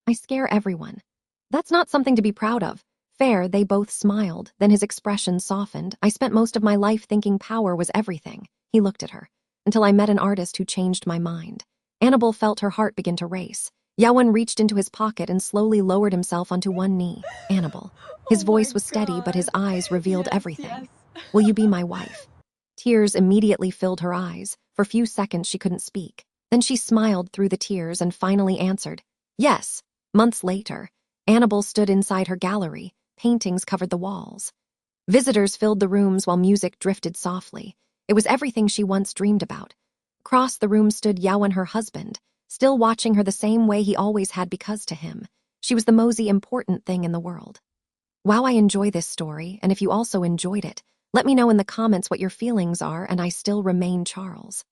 I scare everyone. That's not something to be proud of. Fair, they both smiled, then his expression softened. I spent most of my life thinking power was everything. He looked at her. Until I met an artist who changed my mind. Annabel felt her heart begin to race. Yawon reached into his pocket and slowly lowered himself onto one knee. Annabel. His voice was steady, but his eyes revealed everything. Will you be my wife? Tears immediately filled her eyes. For a few seconds she couldn't speak. Then she smiled through the tears and finally answered, yes. Months later, Annabel stood inside her gallery. Paintings covered the walls. Visitors filled the rooms while music drifted softly. It was everything she once dreamed about. Across the room stood Yawon, her husband, still watching her the same way he always had, because to him, she was the most important thing in the world. Wow, I enjoy this story, and if you also enjoyed it, let me know in the comments what your feelings are. And I still remain Charles.